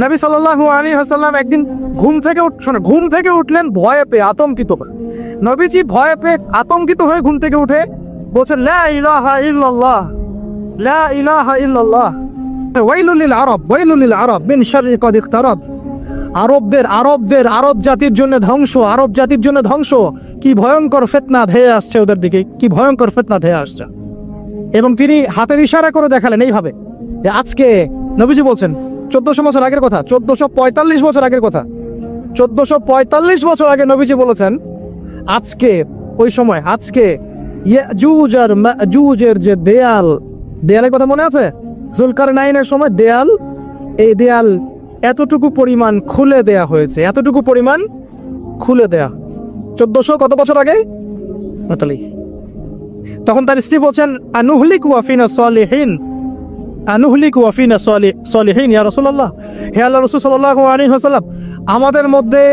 নবী সাল্লাল্লাহু আলাইহি ওয়াসাল্লাম একদিন ঘুম থেকে উঠলেন ভয়ে পেয়ে, আতঙ্কিত হয়ে। নবীজি ভয়ে পেয়ে আতঙ্কিত হয়ে ঘুম থেকে উঠে বলছেন, লা ইলাহা ইল্লাল্লাহ, লা ইলাহা ইল্লাল্লাহ, ওয়াইলুল লিল আরব, ওয়াইলুল লিল আরব মিন শাররি কদ ইকতারাব। আরব জাতির জন্য ধ্বংস, আরব জাতির জন্য ধ্বংস। কি ভয়ঙ্কর ফিতনা ধেয়ে আসছে ওদের দিকে, কি ভয়ঙ্কর ফিতনা ধেয়ে আসছে। এবং তিনি হাতের ইশারা করে দেখালেন এইভাবে যে আজকে, নবীজি বলছেন 1400 বছর আগের কথা, 1445 বছর আগের কথা, 1445 বছর আগে নবীজি বলেছেন আজকে, ওই সময় আজকে ইয়াজুজ আর মাজুজের যে দেয়ালের কথা মনে আছে? জুলকারনাইনের সময় দেয়াল, এই দেয়াল এতটুকু পরিমাণ খুলে দেয়া হয়েছে, এতটুকু পরিমাণ খুলে দেয়া হয়েছে 1400 কত বছর আগে? তখন তার স্ত্রী বলছেন, আনুহলিকু ওয়াফিনা সালিহিন, আনুহলিকু ওয়াফিনা সালিহিন ইয়া রাসূলুল্লাহ, হে আল্লাহর রাসূল সাল্লাল্লাহু আলাইহি ওয়াসাল্লাম, আমাদের মধ্যে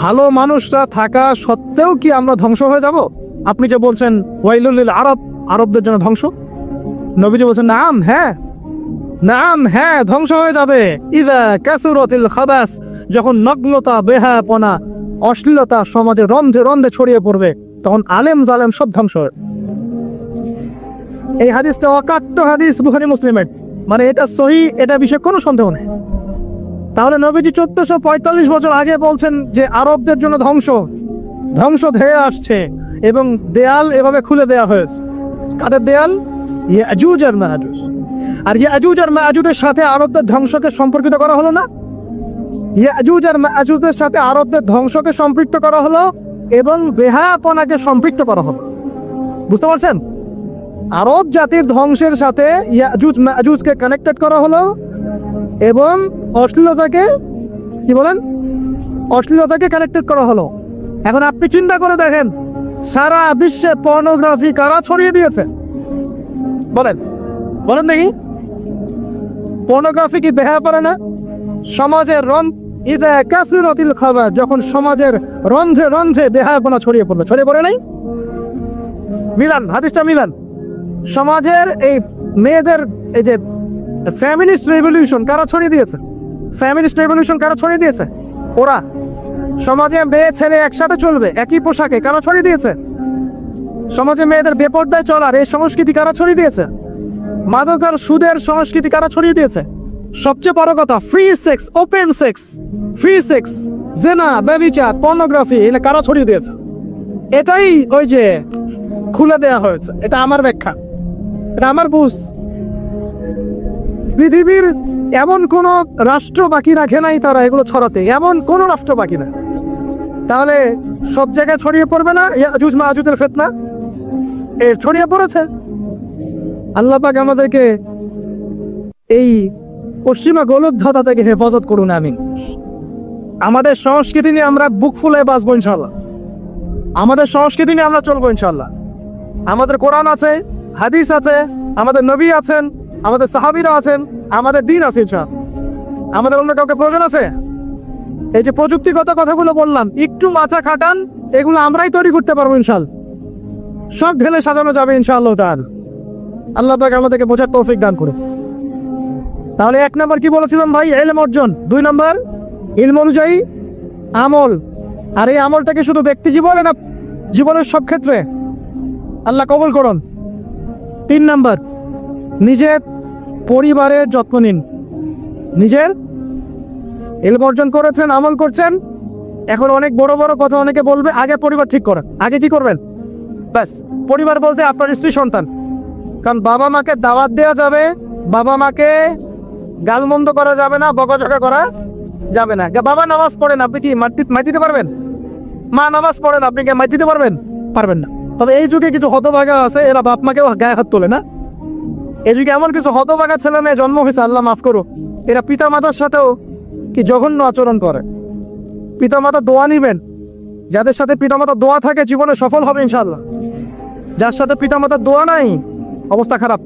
ভালো মানুষরা থাকা সত্ত্বেও কি আমরা ধ্বংস হয়ে যাব? আপনি যে বলছেন ওয়াইলুল লিল আরব, আরবদের জন্য ধ্বংস। নবীজি বলছেন, নাম, হ্যাঁ, নাম, হ্যাঁ, ধ্বংস হয়ে যাবে। ইযা কাসুরাতিল খাবাস, যখন নগ্নতা, বেহায়াপনা, অশ্লীলতা সমাজে রন্ধে রন্ধে ছড়িয়ে পড়বে, তখন আলেম জালেম সব ধ্বংস হবে। এই হাদিসটা অকাট্য হাদিস, বুখারী মুসলিমের, মানে এটা সহিহ, এটা বিষয়ে কোনো সন্দেহ নেই। তাহলে নবীজি 1445 বছর আগে বলছেন যে আরবদের জন্য ধ্বংস ধেয়ে আসছে, এবং দেয়াল এভাবে খুলে দেয়া হয়েছে। কাদের দেয়াল? ইয়াজুজ আর মাজুজ। আর ইয়াজুজ আর মাজুজের সাথে আরবদের ধ্বংসকে সম্পর্কিত করা হলো না? ইয়াজুজ আর মাজুজের সাথে আরবদের ধ্বংসকে সম্পৃক্ত করা হলো এবং বেহায়াপনাকে সম্পৃক্ত করা হলো। বুঝতে পারছেন? আরব জাতির ধ্বংসের সাথে ইয়াজুজ মাজুজকে কানেক্টেড করা হলো এবং অশ্লীলতাকে, কি বলেন, অশ্লীলতাকে কানেক্টেড করা হলো। এখন আপনি চিন্তা করে দেখেন, সারা বিশ্বে পর্নোগ্রাফি কারা ছড়িয়ে দিয়েছে? বলেন বলেন দেখি। পর্নোগ্রাফি কি বেহায়াপনা না? সমাজের ইযা কাসুরাতিল খাবাস, যখন সমাজের রন্ধ্রে রন্ধ্রে বেহায়াপনা ছড়িয়ে পড়ে নাই? মিলান, হাদিসটা মিলান। সমাজের এই মেয়েদের, এই যে ফ্যামিনিস্ট রেভলিউশন কারা ছড়িয়ে দিয়েছে? ফ্যামিনিস্ট রেভলিউশন কারা ছড়িয়ে দিয়েছে? ওরা। সমাজে মেয়ে ছেলে একসাথে চলবে একই পোশাকে কারা ছড়িয়ে দিয়েছে? সমাজে মেয়েদের বেপরদায় চলার এই সংস্কৃতি কারা ছড়িয়ে দিয়েছে? মাদক আর সুদের সংস্কৃতি কারা ছড়িয়ে দিয়েছে? সবচেয়ে বড় কথা, free sex, open sex, free sex, জেনা, ব্যভিচার, পর্নোগ্রাফি, এগুলো কারা ছড়িয়ে দিয়েছে? এটাই ওই যে খুলে দেয়া হয়েছে। এটা আমার ব্যাখ্যা, এটা আমার বুঝ। পৃথিবীর এমন কোন রাষ্ট্র বাকি রাখে নাই তারা এগুলো ছড়াতে, এমন কোন রাষ্ট্র বাকি না। তাহলে সব জায়গায় ছড়িয়ে পড়বে না ইয়াজুজ মাজুজের ফিতনা? এর ছড়িয়ে পড়েছে। আল্লাহ পাক আমাদেরকে এই পশ্চিমা গোলকধাঁধা থেকে হেফাজত করুন, আমিন। আমাদের সংস্কৃতি নিয়ে আমরা বুক ফুলে বাঁচবো ইনশাল্লাহ, আমাদের সংস্কৃতি নিয়ে আমরা চলবো ইনশাল্লাহ। আমাদের কোরআন আছে, হাদিস আছে, আমাদের নবী আছেন, আমাদের সাহাবীরা আছেন, আমাদের দিন আছে ইনশাল্লাহ। আমাদের অন্য কাউকে প্রয়োজন আছে? এই যে প্রযুক্তিগত কথাগুলো বললাম, একটু মাথা খাটান, এগুলো আমরাই তৈরি করতে পারবো ইনশাল্লাহ। সব ঢেলে সাজানো যাবে ইনশাআল্লাহ তাআলা। আল্লাহ পাক আমাদেরকে বোঝার তৌফিক দান করুন। তাহলে 1 নম্বর কি বলেছিলাম ভাই? ইলম অর্জন। 2 নম্বর ইলম অনুযায়ী আমল। আর এই আমলটাকে শুধু ব্যক্তি জীবনে না, জীবনের সব ক্ষেত্রে আল্লাহ কবুল করুন। 3 নম্বর নিজের পরিবারের যত্ন নিন। নিজের ইলম অর্জন করেছেন, আমল করছেন, এখন অনেক বড় বড় কথা অনেকে বলবে, আগে পরিবার ঠিক করেন। আগে কি করবেন? ব্যাস, পরিবার বলতে আপনার স্ত্রী সন্তান। কারণ বাবা মাকে দাওয়াত দেওয়া যাবে, বাবা মাকে গালমন্দ করা যাবে না, বকাঝকা করা যাবে না। বাবা নামাজ পড়েন, আপনি কি মাই দিতে পারবেন? মা নামাজ পড়েন, আপনি কি মাই দিতে পারবেন? পারবেন না। তবে এই যুগে কিছু হতভাগা আছে, এরা বাপ মাকেও গায়ে হাত তোলে না। এই যুগে এমন কিছু হতভাগা ছেলে মেয়ে জন্ম হয়েছে, আল্লাহ মাফ করো, এরা পিতা মাতার সাথেও কি জঘন্য আচরণ করে। পিতা মাতা দোয়া নিবেন, যাদের সাথে পিতা মাতার দোয়া থাকে জীবনে সফল হবে ইনশাআল্লাহ। যার সাথে পিতা মাতার দোয়া নাই, অবস্থা খারাপ।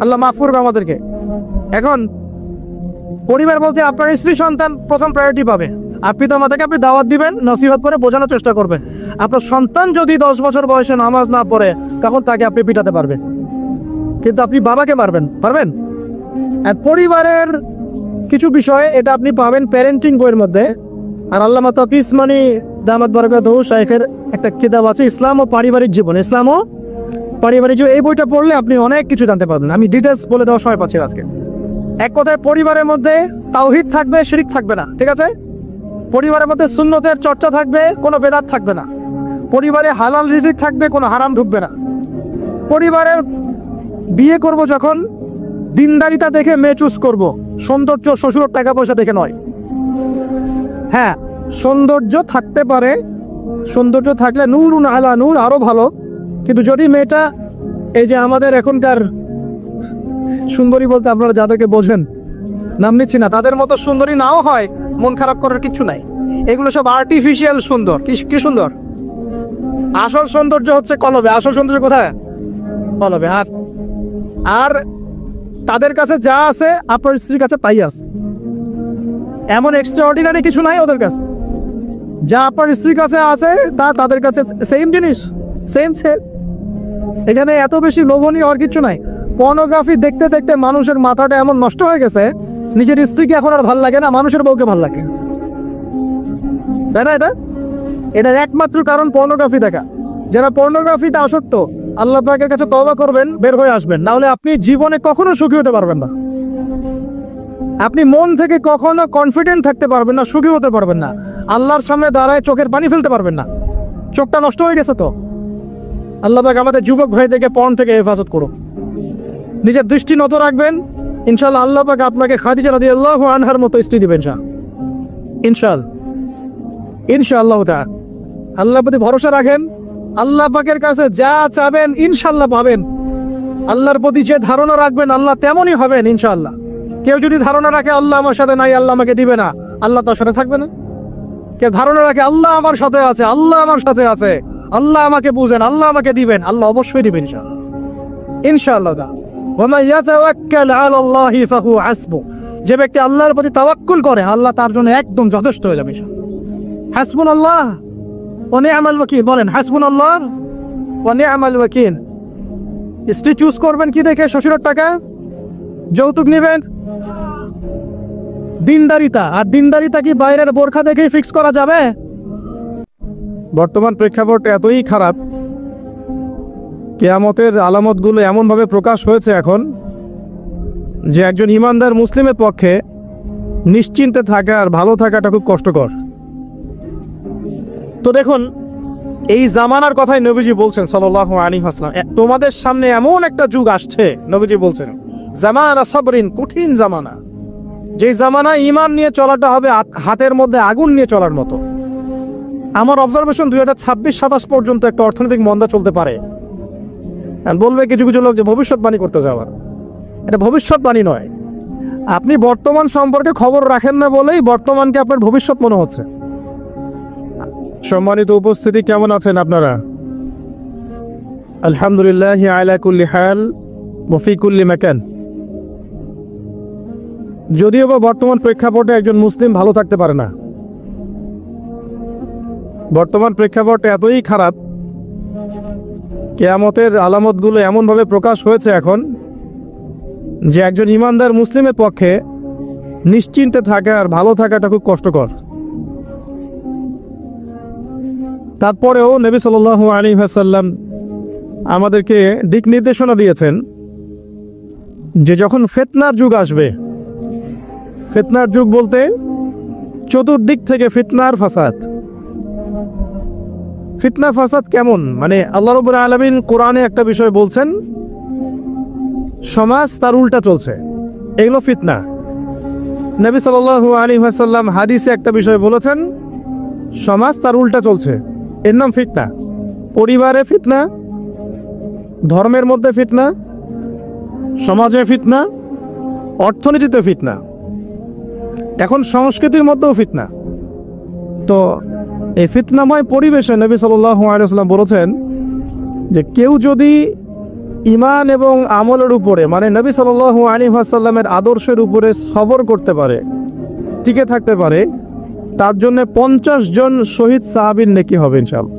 আল্লাহ মাফ করবে আমাদেরকে। এখন পরিবার বলতে আপনার স্ত্রী সন্তান প্রথম প্রায়োরিটি পাবে, আর পিতা মাতাকে আপনি দাওয়াত দিবেন, নসিহত করে বোঝানোর চেষ্টা করবেন। আপনার সন্তান যদি 10 বছর বয়সে নামাজ না পড়ে, তখন তাকে আপনি পিটাতে পারবেন, কিন্তু আপনি বাবাকে মারবেন পারবেন? আর পরিবারের কিছু বিষয়ে এটা আপনি পাবেন প্যারেন্টিং বইয়ের মধ্যে। আর আল্লামা তাকি ইসমানি দামাত বারাকাতুহু শাইখের একটা কিতাব আছে ইসলাম ও পারিবারিক জীবন, ইসলাম ও পারিবারিক জীবন। এই বইটা পড়লে আপনি অনেক কিছু জানতে পারবেন। আমি ডিটেলস বলে দেওয়ার সময় পাচ্ছি আজকে। এক কথায় পরিবারের মধ্যে তাওহীদ থাকবে, শিরক থাকবে না, ঠিক আছে? পরিবারের মধ্যে সুন্নতের চর্চা থাকবে, কোনো বেদাত থাকবে না। পরিবারে হালাল রিজিক থাকবে, কোনো হারাম ঢুকবে না। পরিবারের বিয়ে করব যখন দিনদারিতা দেখে মেয়ে চুজ করব, সৌন্দর্য শ্বশুরের টাকা পয়সা দেখে নয়। হ্যাঁ, সৌন্দর্য থাকতে পারে, সৌন্দর্য থাকলে নূরুন আলা নূর আরো ভালো, কিন্তু যদি মেয়েটা এই যে আমাদের এখনকার সুন্দরী বলতে আপনারা যাদেরকে বোঝেন, নাম নিচ্ছি না, তাদের মতো সুন্দরী নাও হয়, মন খারাপ করার কিছু নাই। এগুলো সব আর্টিফিশিয়াল সুন্দর। কি সুন্দর? আসল সৌন্দর্য হচ্ছে কলবে। আসল সৌন্দর্য কোথায়? কলবে। আর তাদের কাছে যা আছে আপনার স্ত্রীর কাছে তাই আছে। এমন এক্সট্রাঅর্ডিনারি কিছু নাই ওদের কাছে। যা আপনার স্ত্রীর কাছে আছে তা তাদের কাছে সেম জিনিস, সেম। এখানে এত বেশি লোভনীয় আর কিছু নাই। পর্নোগ্রাফি দেখতে দেখতে মানুষের মাথাটা এমন নষ্ট হয়ে গেছে, নিজের স্ত্রীকে এখন আর ভাল লাগে না, মানুষের বউকে ভাল লাগে, তাই না? এটার একমাত্র কারণ পর্নোগ্রাফি দেখা। যারা পর্নোগ্রাফিতে আসক্ত, আল্লাহ পাকের কাছে তওবা করবেন, বের হয়ে আসবেন, না হলে আপনি জীবনে কখনো সুখী হতে পারবেন না। আপনি মন থেকে কখনো কনফিডেন্ট থাকতে পারবেন না, সুখী হতে পারবেন না। আল্লাহর সামনে দাঁড়ায় চোখের পানি ফেলতে পারবেন না। চোখটা নষ্ট হয়ে গেছে তো। আল্লাহ পাক আমাদের যুবক ভাইদেরকে পর্ন থেকে হেফাজত করুন। নিজের দৃষ্টি নত রাখবেন, ইনশাআল্লাহ আল্লাহ পাক আপনাকে খাদিজা রাদিয়াল্লাহু আনহার মতো স্ত্রী দিবেন ইনশাআল্লাহ। আল্লাহর প্রতি ভরসা রাখেন, আল্লাহ পাকের কাছে যা চাবেন ইনশাআল্লাহ পাবেন। আল্লাহর প্রতি যে ধারণা রাখবেন আল্লাহ তেমনই হবেন ইনশাআল্লাহ। কেউ যদি ধারণা রাখে আল্লাহ আমার সাথে নাই, আল্লাহ আমাকে দিবে না, আল্লাহ তার সাথে থাকবে না। কেউ ধারণা রাখে আল্লাহ আমার সাথে আছে, আল্লাহ আমার সাথে আছে, আল্লাহ আমাকে বুঝেন, আল্লাহ আমাকে দিবেন, আল্লাহ অবশ্যই দিবেন ইনশাআল্লাহ। যে ব্যক্তি আল্লাহর প্রতি তাওয়াক্কুল করে আল্লাহ তার জন্য একদম যথেষ্ট হয়ে যাবে। হাসবুনাল্লাহ ওয়া নি'মাল ওয়াকিল। বলেন হাসবুনাল্লাহ ওয়া নি'মাল ওয়াকিল। স্ত্রী চুজ করবেন কি দেখে? শ্বশুরের টাকা, যৌতুক নেবেন, দিনদারিতা। আর দিনদারিতা কি বাইরের বোরখা দেখেই ফিক্স করা যাবে? বর্তমান প্রেক্ষাপট এতই খারাপ, কিয়ামতের আলামতগুলো এমনভাবে প্রকাশ হয়েছে এখন যে একজন ইমানদার মুসলিমের পক্ষে নিশ্চিন্তে থাকা আর ভালো থাকাটা খুব কষ্টকর। তো দেখুন, এই জামানার কথাই নবীজি বলছেন সাল্লাল্লাহু আলাইহি ওয়াসাল্লাম, তোমাদের সামনে এমন একটা যুগ আসছে, নবীজি বলছেন জামানা সবরিন, কঠিন জামানা। যে জামানা ঈমান নিয়ে চলাটা হবে হাতের মধ্যে আগুন নিয়ে চলার মতো। আমার অবজারভেশন 2026-27 পর্যন্ত একটা অর্থনৈতিক মন্দা চলতে পারে। বলবে কিছু কিছু লোক যে ভবিষ্যৎবাণী করতে যাওয়ার, এটা ভবিষ্যৎবাণী নয়। আপনি বর্তমান সম্পর্কে খবর রাখেন না বলেই বর্তমানকে আপনার ভবিষ্যৎ মনে হচ্ছে। সম্মানিত উপস্থিতি, কেমন আছেন আপনারা? আলহামদুলিল্লাহ আলা কুল্লি হাল ওয়া ফি কুল্লি মাকান। যদিও বা বর্তমান প্রেক্ষাপটে একজন মুসলিম ভালো থাকতে পারে না। বর্তমান প্রেক্ষাপট এতই খারাপ, কিয়ামতের আলামতগুলো এমনভাবে প্রকাশ হয়েছে এখন যে একজন ইমানদার মুসলিমের পক্ষে নিশ্চিন্তে থাকা আর ভালো থাকাটা খুব কষ্টকর। তারপরেও নবী সাল্লাল্লাহু আলাইহি ওয়াসাল্লাম আমাদেরকে দিক নির্দেশনা দিয়েছেন যে যখন ফিতনার যুগ আসবে, ফিতনার যুগ বলতে চতুর্দিক থেকে ফিতনার ফাসাদ। ফিতনা ফাসাদ কেমন? মানে আল্লাহ রাব্বুল আলামিন কোরআনে একটা বিষয় বলছেন, সমাজ তার উল্টা চলছে, এগুলো ফিতনা। নবী সাল্লাল্লাহু আলাইহি ওয়াসাল্লাম হাদিসে একটা বিষয় বলেছেন, সমাজ তার উল্টা চলছে, এর নাম ফিতনা। পরিবারে ফিতনা, ধর্মের মধ্যে ফিতনা, সমাজে ফিতনা, অর্থনীতিতে ফিতনা, এখন সংস্কৃতির মধ্যেও ফিতনা। তো এই ফিতনাময় পরিবেশে নবী সাল্লাল্লাহু আলাইহি ওয়াসাল্লাম বলেছেন যে কেউ যদি ঈমান এবং আমলের উপরে, মানে নবী সাল্লাল্লাহু আলাইহি ওয়াসাল্লামের আদর্শের উপরে সবর করতে পারে, টিকে থাকতে পারে, তার জন্য 50 জন শহীদ সাহাবীর নেকি হবে ইনশাআল্লাহ।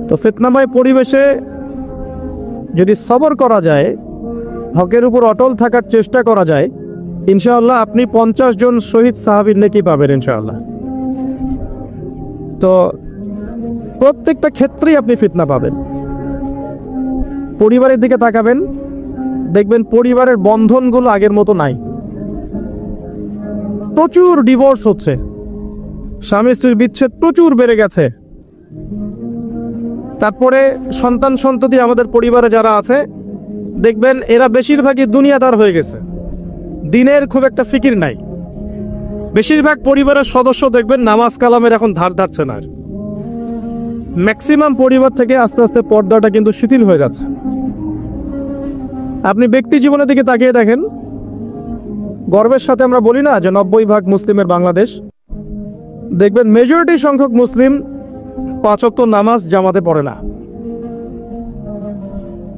তো ফিতনাময় পরিবেশে যদি সবর করা যায়, হকের উপর অটল থাকার চেষ্টা করা যায়, ইনশাআল্লাহ আপনি 50 জন শহীদ সাহাবীর নেকি পাবেন ইনশাআল্লাহ। তো প্রত্যেকটা ক্ষেত্রেই আপনি ফিতনা পাবেন। পরিবারের দিকে তাকাবেন, দেখবেন পরিবারের বন্ধনগুলো আগের মতো নাই। প্রচুর ডিভোর্স হচ্ছে, স্বামী স্ত্রীর বিচ্ছেদ প্রচুর বেড়ে গেছে। তারপরে সন্তান সন্ততি আমাদের পরিবারে যারা আছে দেখবেন এরা বেশিরভাগই দুনিয়াদার হয়ে গেছে, দিনের খুব একটা ফিকির নাই। বেশিরভাগ পরিবারের সদস্য দেখবেন নামাজ কালামের এখন ধার ধারছে না। ম্যাক্সিমাম পরিবার থেকে আস্তে আস্তে পর্দাটা কিন্তু শিথিল হয়ে যাচ্ছে। আপনি ব্যক্তি জীবনের দিকে তাকিয়ে দেখেন, গর্বের সাথে আমরা বলি না যে 90% মুসলিমের বাংলাদেশ, দেখবেন মেজরিটি সংখ্যক মুসলিম 5 ওয়াক্ত নামাজ জামাতে পড়ে না।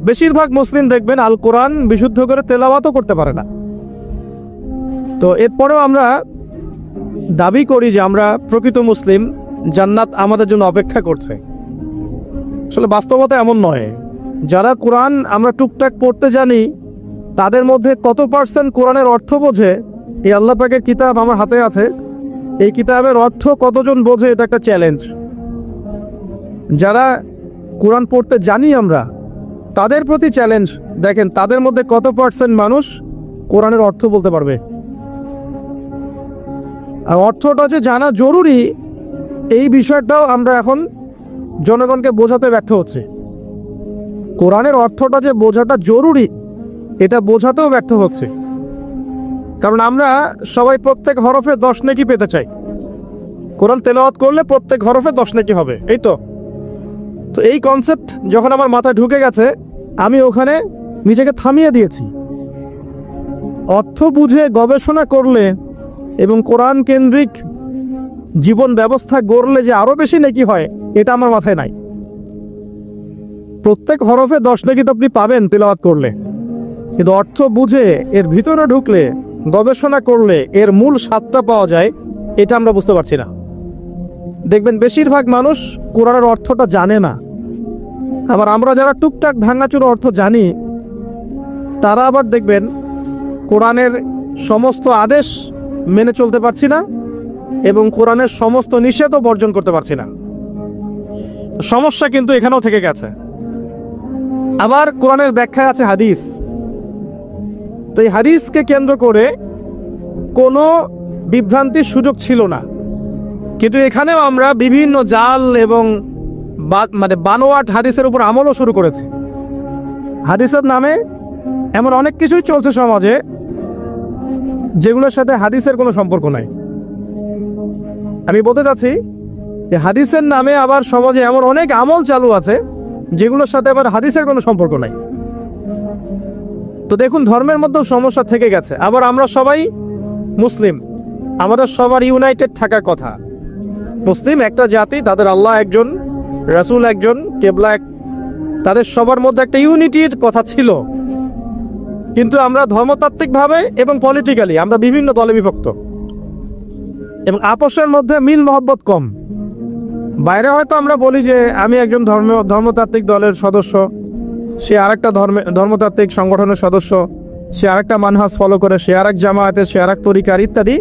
বেশিরভাগ মুসলিম দেখবেন আল কোরআন বিশুদ্ধ করে তেলাওয়াতও করতে পারে না। তো এরপরেও আমরা দাবি করি যে আমরা প্রকৃত মুসলিম, জান্নাত আমাদের জন্য অপেক্ষা করছে। আসলে বাস্তবতা এমন নয়। যারা কোরআন আমরা টুকটাক পড়তে জানি তাদের মধ্যে কত পার্সেন্ট কোরআনের অর্থ বোঝে, এই আল্লাহ পাকের কিতাব আমার হাতে আছে, এই কিতাবের অর্থ কতজন বোঝে এটা একটা চ্যালেঞ্জ। যারা কোরআন পড়তে জানি আমরা তাদের প্রতি চ্যালেঞ্জ, দেখেন তাদের মধ্যে কত পার্সেন্ট মানুষ কোরআনের অর্থ বলতে পারবে। আর অর্থটা যে জানা জরুরি এই বিষয়টাও আমরা এখন জনগণকে বোঝাতে ব্যর্থ হচ্ছি। কোরআনের অর্থটা যে বোঝাটা জরুরি এটা বোঝাতেও ব্যর্থ হচ্ছে। কারণ আমরা সবাই প্রত্যেক হরফে 10 নেকি পেতে চাই। কোরআন তেলাওয়াত করলে প্রত্যেক হরফে 10 নেকি হবে, এই তো। তো এই কনসেপ্ট যখন আমার মাথায় ঢুকে গেছে আমি ওখানে নিজেকে থামিয়ে দিয়েছি। অর্থ বুঝে গবেষণা করলে এবং কোরআন কেন্দ্রিক জীবন ব্যবস্থা গড়লে যে আরো বেশি নেকি হয় এটা আমার মাথায় নাই। প্রত্যেক হরফে 10 নেকি তো আপনি পাবেন তেলাওয়াত করলে, কিন্তু অর্থ বুঝে এর ভিতরে ঢুকলে গবেষণা করলে এর মূল স্বাদটা পাওয়া যায়, এটা আমরা বুঝতে পারছি না। দেখবেন বেশিরভাগ মানুষ কোরআনের অর্থটা জানে না। আবার আমরা যারা টুকটাক ভাঙাচুরো অর্থ জানি তারা আবার দেখবেন কোরআনের সমস্ত আদেশ মেনে চলতে পারছি না এবং কোরআনের সমস্ত নিষেধও বর্জন করতে পারছি না। সমস্যা কিন্তু এখানেও থেকে গেছে। আবার কোরআনের ব্যাখ্যায় আছে হাদিস। তো এই হাদিসকে কেন্দ্র করে কোনো বিভ্রান্তির সুযোগ ছিল না, কিন্তু এখানেও আমরা বিভিন্ন জাল এবং বানোয়াট হাদিসের উপর আমলও শুরু করেছি। হাদিসের নামে এমন অনেক কিছুই চলছে সমাজে যেগুলোর সাথে হাদিসের কোনো সম্পর্ক নাই। আমি বলতে চাচ্ছি যে হাদিসের নামে আবার সমাজে এমন অনেক আমল চালু আছে যেগুলোর সাথে আবার হাদিসের কোনো সম্পর্ক নাই। তো দেখুন ধর্মের মধ্যেও সমস্যা থেকে গেছে। আবার আমরা সবাই মুসলিম, আমাদের সবার ইউনাইটেড থাকার কথা। মুসলিম একটা জাতি, তাদের আল্লাহ একজন, রাসূল একজন, কেবলা এক, তাদের সবার মধ্যে একটা ইউনিটির কথা ছিল। কিন্তু আমরা ধর্মতাত্ত্বিকভাবে এবং পলিটিক্যালি আমরা বিভিন্ন দলে বিভক্ত এবং আপসের মধ্যে মিল মহব্বত কম। বাইরে হয়তো আমরা বলি যে আমি একজন ধর্মতাত্ত্বিক দলের সদস্য, সে আরেকটা ধর্মতাত্ত্বিক সংগঠনের সদস্য, সে আরেকটা মানহাজ ফলো করে, সে আরেক জামায়াতের, সে আরেক তরিকার ইত্যাদি।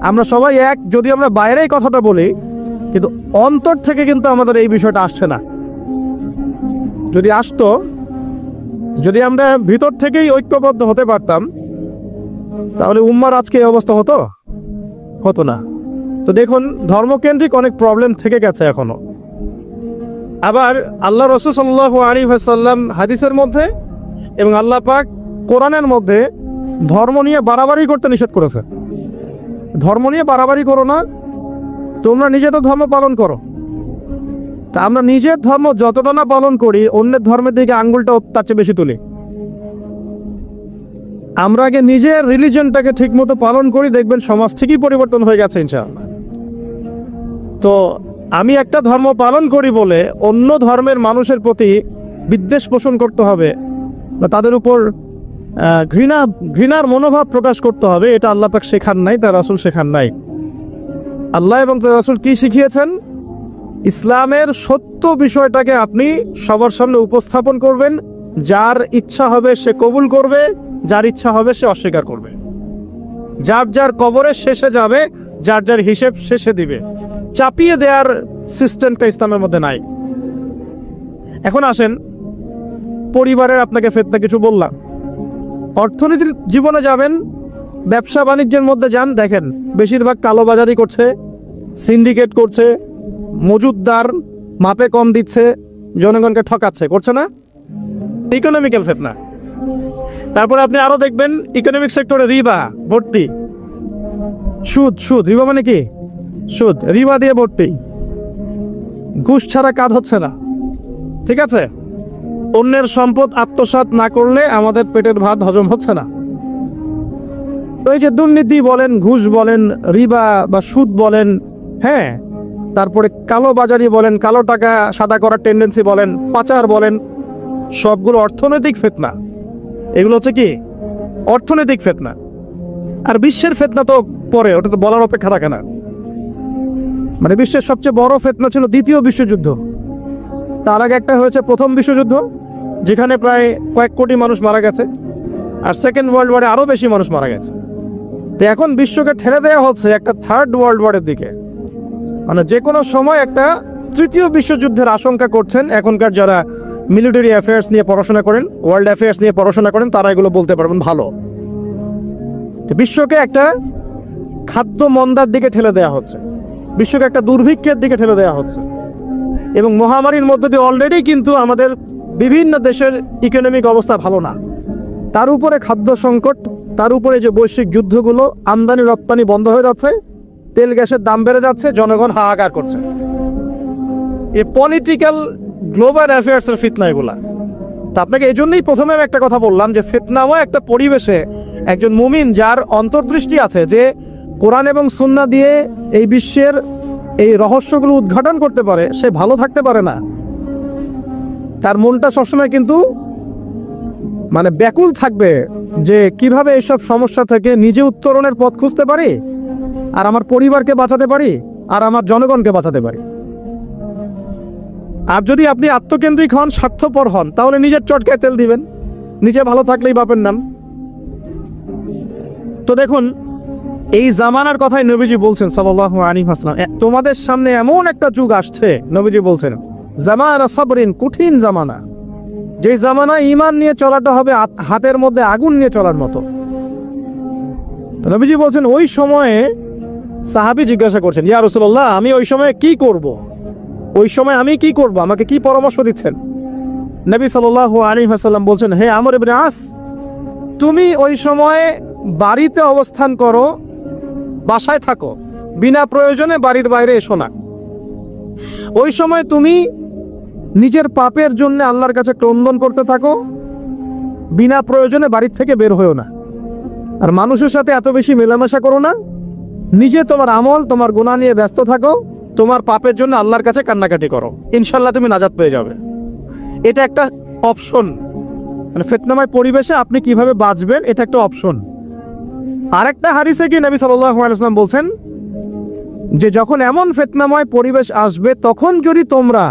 আমরা সবাই এক, যদি আমরা বাইরেই কথাটা বলি, কিন্তু অন্তর থেকে কিন্তু আমাদের এই বিষয়টা আসছে না। যদি আসতো, যদি আমরা ভিতর থেকেই ঐক্যবদ্ধ হতে পারতাম, তাহলে উম্মার আজকে এই অবস্থা হতো না। তো দেখুন ধর্মকেন্দ্রিক অনেক প্রবলেম থেকে গেছে এখনো। আবার আল্লাহ রাসূল সাল্লাল্লাহু আলাইহি ওয়াসাল্লাম হাদিসের মধ্যে এবং আল্লাহ পাক কোরআনের মধ্যে ধর্ম নিয়ে বাড়াবাড়ি করতে নিষেধ করেছে। ধর্ম নিয়ে বাড়াবাড়ি করো না, তোমরা নিজেদের ধর্ম পালন করো। তা আমরা নিজের ধর্ম যতটা না পালন করি, অন্যের ধর্মের দিকে আঙ্গুলটা তার চেয়ে বেশি তুলি। আমরা আগে নিজের রিলিজনটাকে ঠিক মতো পালন করি, দেখবেন সমাজ ঠিকই পরিবর্তন হয়ে গেছে ইনশাআল্লাহ। তো আমি একটা ধর্ম পালন করি বলে অন্য ধর্মের মানুষের প্রতি বিদ্বেষ পোষণ করতে হবে বা তাদের উপর ঘৃণার মনোভাব প্রকাশ করতে হবে, এটা আল্লাহ পাক শেখান নাই, তার রাসূল শেখান নাই। আল্লাহ এবং তার রাসূল কি শিখিয়েছেন? ইসলামের সত্য বিষয়টাকে আপনি সবার সামনে উপস্থাপন করবেন, যার ইচ্ছা হবে সে কবুল করবে, যার ইচ্ছা হবে সে অস্বীকার করবে। যার যার কবরের শেষে যাবে, যার যার হিসেব শেষে দিবে। চাপিয়ে দেওয়ার সিস্টেমটা ইসলামের মধ্যে নাই। এখন আসেন, পরিবারের আপনাকে ফিতনা কিছু বললাম, অর্থনীতির জীবনে যাবেন, ব্যবসা বাণিজ্যের মধ্যে যান, দেখেন বেশিরভাগ কালোবাজারি করছে, সিন্ডিকেট করছে, মজুদদার মাপে কম দিচ্ছে, জনগণকে ঠকাচ্ছে, করছে না? ইকোনমিক্যাল ফিতনা। তারপরে আপনি আরো দেখবেন ইকোনমিক সেক্টরে রিবা ভর্তি, সুদ। সুদ রিবা মানে কি? সুদ, রিবা দিয়ে ভর্তি, ঘুষ ছাড়া কাজ হচ্ছে না। ঠিক আছে, অন্যের সম্পদ আত্মসাৎ না করলে আমাদের পেটের ভাত হজম হচ্ছে না। এই যে দুর্নীতি বলেন, ঘুষ বলেন, রিবা বা সুদ বলেন, হ্যাঁ, তারপরে কালো বাজারি বলেন, কালো টাকা সাদা করার টেন্ডেন্সি বলেন, পাচার বলেন, সবগুলো অর্থনৈতিক ফিতনা। এগুলো হচ্ছে কি? অর্থনৈতিক ফিতনা। আর বিশ্বের ফিতনা তো পরে, ওটা তো বলার অপেক্ষা রাখে না। মানে বিশ্বের সবচেয়ে বড় ফিতনা ছিল দ্বিতীয় বিশ্বযুদ্ধ, তার আগে একটা হয়েছে প্রথম বিশ্বযুদ্ধ, যেখানে প্রায় কয়েক কোটি মানুষ মারা গেছে, আর সেকেন্ড ওয়ার্ল্ড ওয়ারে আরো বেশি মানুষ মারা গেছে। তো এখন বিশ্বকে ঠেলে দেওয়া হচ্ছে একটা থার্ড ওয়ার্ল্ড ওয়ারের দিকে। মানে যে কোনো সময় একটা তৃতীয় বিশ্বযুদ্ধের আশঙ্কা করছেন এখনকার যারা মিলিটারি অ্যাফেয়ার্স নিয়ে পড়াশোনা করেন, ওয়ার্ল্ড অ্যাফেয়ার্স নিয়ে পড়াশোনা করেন, তারা এগুলো বলতে পারবেন ভালো। বিশ্বকে একটা খাদ্য মন্দার দিকে ঠেলে দেওয়া হচ্ছে, বিশ্বকে একটা দুর্ভিক্ষের দিকে ঠেলে দেওয়া হচ্ছে, এবং মহামারীর মধ্যে দিয়ে অলরেডি কিন্তু আমাদের বিভিন্ন দেশের ইকোনমিক অবস্থা ভালো না। তার উপরে খাদ্য সংকট, তার উপরে যে বৈশ্বিক যুদ্ধগুলো, আমদানি রপ্তানি বন্ধ হয়ে যাচ্ছে, তেল গ্যাসের দাম বেড়ে যাচ্ছে, জনগণ হাহাকার করছে। এই পলিটিক্যাল গ্লোবাল অ্যাফেয়ার্সের ফিতনা এগুলা। তা আপনাকে এই জন্যই প্রথমে আমি একটা কথা বললাম যে ফিতনাময় একটা পরিবেশে একজন মুমিন যার অন্তর্দৃষ্টি আছে, যে কোরআন এবং সুন্নাহ দিয়ে এই বিশ্বের এই রহস্যগুলো উদ্ঘাটন করতে পারে, সে ভালো থাকতে পারে না। তার মনটা সবসময় কিন্তু মানে ব্যাকুল থাকবে যে কিভাবে এইসব সমস্যা থেকে নিজে উত্তরণের পথ খুঁজতে পারি, আর আমার পরিবারকে বাঁচাতে পারি, আর আমার জনগণকে বাঁচাতে পারি। আর যদি আপনি আত্মকেন্দ্রিক হন, স্বার্থপর হন, তাহলে নিজের চটকায় তেল দিবেন, নিজে ভালো থাকলেই বাপের নাম। তো দেখুন, এই জামানার কথাই নবীজি বলছেন সাল্লাল্লাহু আলাইহি ওয়াসাল্লাম, তোমাদের সামনে এমন একটা যুগ আসছে, নবীজি বলছেন জামানা সাবরিন, কঠিন জামানা, যে জামানা ঈমান নিয়ে চলাটা হবে হাতের মধ্যে আগুন নিয়ে চলার মতো। নবীজি বলছেন ওই সময়ে সাহাবী জিজ্ঞাসা করছেন, ইয়া রাসূলুল্লাহ, আমি ওই সময়ে কি করব? ওই সময় আমি কি করব? আমাকে কি পরামর্শ দিচ্ছেন? নবী সাল্লাল্লাহু আলাইহি ওয়াসাল্লাম বলছেন, হে আমর ইবনে আস, তুমি ওই সময়ে বাড়িতে অবস্থান করো, বাসায় থাকো, বিনা প্রয়োজনে বাড়ির বাইরে এসো না। ওই সময় তুমি নিজের পাপের জন্য আল্লাহর কাছে ক্রন্দন করতে থাকো, বিনা প্রয়োজনে বাড়ির থেকে বের হয়েও না। আর মানুষের সাথে এত বেশি মেলামেশা করো না, নিজে তোমার আমল, তোমার গুনাহ নিয়ে ব্যস্ত থাকো, তোমার পাপের জন্য আল্লাহর কাছে কান্নাকাটি করো, ইনশাল্লাহ তুমি নাজাত পেয়ে যাবে। এটা একটা অপশন, মানে ফিতনাময় পরিবেশে আপনি কিভাবে বাঁচবেন, এটা একটা অপশন। আরেকটা হাদিসে কি নবী সাল্লাল্লাহু আলাইহি ওয়াসাল্লাম বলছেন যে যখন এমন ফিতনাময় পরিবেশ আসবে, তখন যদি তোমরা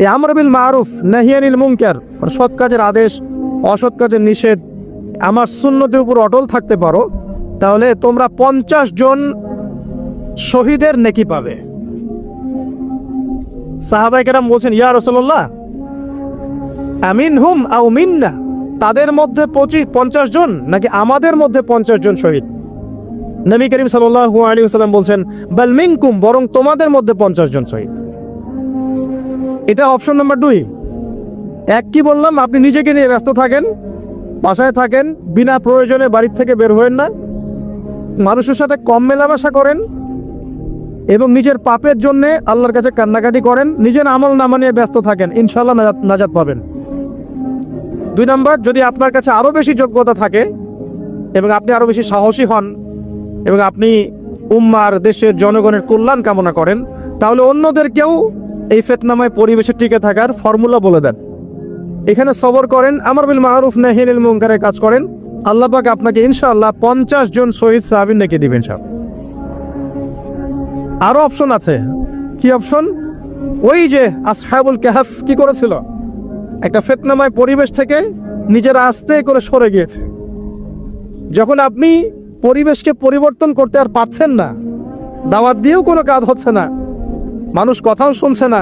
এই আমর বিল মারুফ নাহি আনিল মুনকার, সৎ কাজের আদেশ, অসৎ কাজের নিষেধ, আমার সুন্নতের উপর অটল থাকতে পারো, তাহলে তোমরা 50 জন শহীদের নেকি পাবে। সাহাবায়ে কেরাম বলছেন, ইয়া রাসূলুল্লাহ, আমিনহুম আও মিন্না, তাদের মধ্যে 50 জন নাকি আমাদের মধ্যে 50 জন শহীদ? নবী করিম সাল্লাল্লাহু আলাইহি ওয়াসাল্লাম বলছেন, বাল মিনকুম, বরং তোমাদের মধ্যে 50 জন শহীদ। এটা অপশন নাম্বার 2। এক কি বললাম, আপনি নিজেকে নিয়ে ব্যস্ত থাকেন, বাসায় থাকেন, বিনা প্রয়োজনে বাড়ির থেকে বের হবেন না, মানুষের সাথে কম মেলামেশা করেন, এবং নিজের পাপের জন্য আল্লাহর কাছে কান্নাকাটি করেন, নিজের আমল নামা নিয়ে ব্যস্ত থাকেন, ইনশাআল্লাহ নাজাত পাবেন। 2 নম্বর, যদি আপনার কাছে আরো বেশি যোগ্যতা থাকে এবং আপনি আরো বেশি সাহসী হন এবং আপনি উম্মার, দেশের জনগণের কল্যাণ কামনা করেন, তাহলে অন্যদেরকেও এই ফিতনাময় পরিবেশে টিকে থাকার ফর্মুলা বলে দেন। এখানে সবর করেন, আমর বিল মারুফ নাহি আনিল মুনকারের কাজ করেন, আল্লাহ পাক আপনাকে ইনশাআল্লাহ 50 জন শহীদ সাহাবীর নেকি দিবেন সব। আরো অপশন আছে। কি অপশন? ওই যে আসহাবুল কাহফ কি করেছিল, একটা ফিতনাময় পরিবেশ থেকে নিজেরা আস্তে করে সরে গিয়েছে। যখন আপনি পরিবেশকে পরিবর্তন করতে আর পারছেন না, দাওয়াত দিয়েও কোনো কাজ হচ্ছে না, মানুষ কথাও শুনছে না,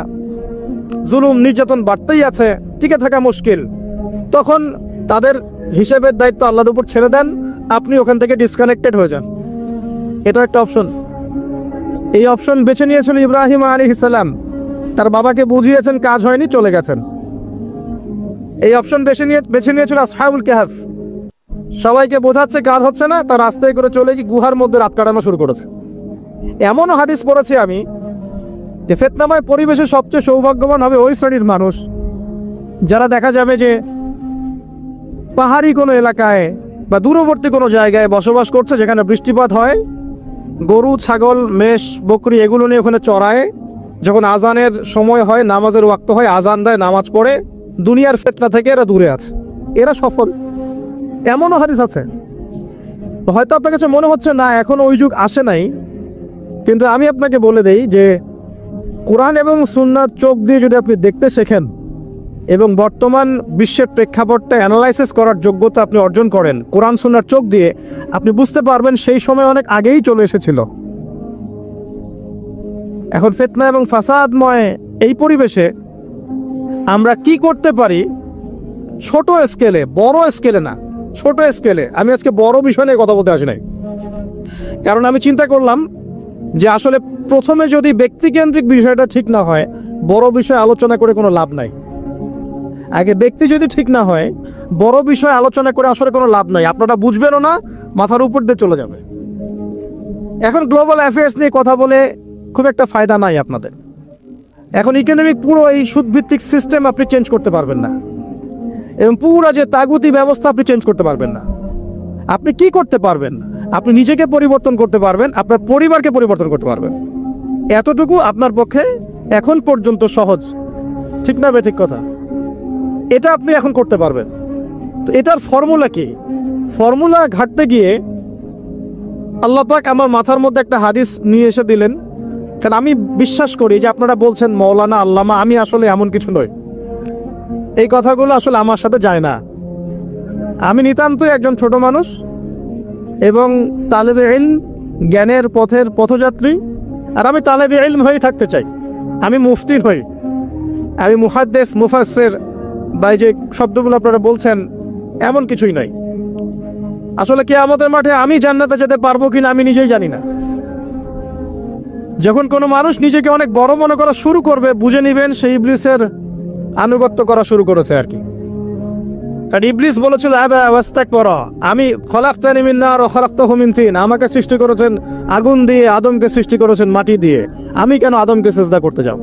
জুলুম নির্যাতন বাড়তেই আছে, টিকে থাকা মুশকিল, তখন তাদের হিসেবের দায়িত্ব আল্লাহর উপর ছেড়ে দেন, আপনি ওখান থেকে ডিসকানেক্টেড হয়ে যান। এটা একটা অপশন। এই অপশন বেছে নিয়েছিল ইব্রাহিম আলাইহিস সালাম। তার বাবাকে বুঝিয়েছেন, কাজ হয়নি, চলে গেছেন। এই অপশন বেছে নিয়েছিল আসহাবুল কাহফ। সবাইকে বোঝাচ্ছে কাজ হচ্ছে না, তার রাস্তায় করে চলে গিয়ে গুহার মধ্যে রাত কাটানো শুরু করেছে। এমনও হাদিস পড়েছি আমি যে ফিতনাময় পরিবেশে সবচেয়ে সৌভাগ্যবান হবে ওই শ্রেণীর মানুষ যারা দেখা যাবে যে পাহাড়ি কোনো এলাকায় বা দূরবর্তী কোনো জায়গায় বসবাস করছে, যেখানে বৃষ্টিপাত হয়, গরু, ছাগল, মেষ, বকরি এগুলো নিয়ে ওখানে চড়ায়, যখন আজানের সময় হয়, নামাজের ওয়াক্ত হয়, আজান দেয়, নামাজ পড়ে, দুনিয়ার ফিতনা থেকে এরা দূরে আছে, এরা সফল। এমনও হাদিস আছে। হয়তো আপনার কাছে মনে হচ্ছে না এখন ওই যুগ আসে নাই, কিন্তু আমি আপনাকে বলে দেই যে কোরআন এবং সুন্নাত চোখ দিয়ে যদি আপনি দেখতে শেখেন এবং বর্তমান বিশ্বের প্রেক্ষাপটটা অ্যানালাইসিস করার যোগ্যতা আপনি অর্জন করেন কোরআন সুন্নার চোখ দিয়ে, আপনি বুঝতে পারবেন সেই সময় অনেক আগেই চলে এসেছিল। এখন ফিতনা এবং ফাসাদময় এই পরিবেশে আমরা কি করতে পারি, ছোট স্কেলে, বড় স্কেলে না, ছোট স্কেলে। আমি আজকে বড় বিষয় নিয়ে কথা বলতে আসি নাই, কারণ আমি চিন্তা করলাম যে আসলে প্রথমে যদি ব্যক্তিকেন্দ্রিক বিষয়টা ঠিক না হয়, বড় বিষয় আলোচনা করে কোনো লাভ নাই। আগে ব্যক্তি যদি ঠিক না হয়, বড় বিষয় আলোচনা করে আসলে কোনো লাভ নাই, আপনারা বুঝবেনও না, মাথার উপর দিয়ে চলে যাবে। এখন গ্লোবাল অ্যাফেয়ার্স নিয়ে কথা বলে খুব একটা ফায়দা নাই আপনাদের। এখন ইকোনমিক পুরো এই সুদভিত্তিক সিস্টেম আপনি চেঞ্জ করতে পারবেন না, এবং পুরো যে তাগুতি ব্যবস্থা আপনি চেঞ্জ করতে পারবেন না। আপনি কি করতে পারবেন? আপনি নিজেকে পরিবর্তন করতে পারবেন, আপনার পরিবারকে পরিবর্তন করতে পারবেন। এতটুকু আপনার পক্ষে এখন পর্যন্ত সহজ, ঠিক না? ঠিক কথা। এটা আপনি এখন করতে পারবেন। তো এটার ফর্মুলা কি? ফর্মুলা ঘাটতে গিয়ে আল্লাহ পাক আমার মাথার মধ্যে একটা হাদিস নিয়ে এসে দিলেন। কারণ আমি বিশ্বাস করি যে আপনারা বলছেন মৌলানা, আল্লামা, আমি আসলে এমন কিছু নই। এই কথাগুলো আসলে আমার সাথে যায় না। আমি নিতান্তই একজন ছোট মানুষ এবং তালেবে ইলম, জ্ঞানের পথের পথযাত্রী। আর আমি তালেবে ইলম হয়ে থাকতে চাই। আমি মুফতি হই, আমি মুহাদ্দিস, মুফাসসির বা যে শব্দগুলো আপনারা বলছেন, এমন কিছুই নাই। আসলে কিয়ামতের মাঠে আমি জান্নাতে যেতে পারবো কিনা আমি নিজেই জানি না। যখন কোনো মানুষ নিজেকে অনেক বড় মনে করা শুরু করবে, বুঝে নেবেন সেই ইবলিসের আনুগত্য করা শুরু করেছে আর কি। কারণ ইবলিস বলেছিল আবা ওয়াস্তাকবারা, আমি খলাকতানি মিন নার ওয়া খলাকতাহু মিন তিন, আমাকে সৃষ্টি করেছেন আগুন দিয়ে, আদমকে সৃষ্টি করেছেন মাটি দিয়ে, আমি কেন আদমকে সিজদা করতে যাব?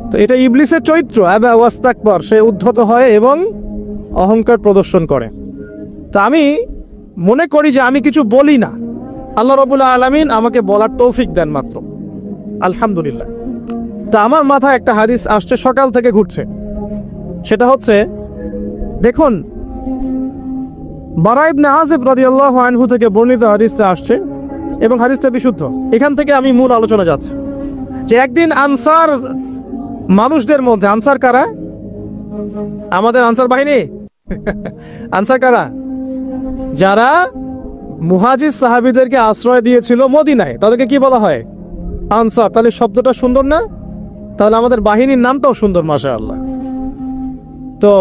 তো এটা ইবলিসের চরিত্র, আবা ওয়াস্তাকবার, সে উদ্ধত হয় এবং অহংকার প্রদর্শন করে। তা আমি মনে করি যে আমি কিছু বলি না, আল্লাহ রাব্বুল আলামিন আমাকে বলার তৌফিক দেন মাত্র, আলহামদুলিল্লাহ। তা আমার মাথায় একটা হাদিস আসছে, সকাল থেকে ঘুরছে। সেটা হচ্ছে, দেখুন, বারা ইবনে আযিব রাদিয়াল্লাহু আনহু থেকে বর্ণিত হাদিসটা আসছে এবং হাদিসটা বিশুদ্ধ। এখান থেকে আমি মূল আলোচনা যাচ্ছি যে একদিন আনসার মানুষদের মধ্যে, আনসার কারা? আমাদের আনসার বাহিনী। আনসার কারা? যারা মুহাজির সাহাবীদেরকে আশ্রয় দিয়েছিল মদিনায়, তাদেরকে কি বলা হয়? আনসার। তাহলে শব্দটা সুন্দর না? তাহলে আমাদের বাহিনীর নামটাও সুন্দর, মাশাআল্লাহ। তো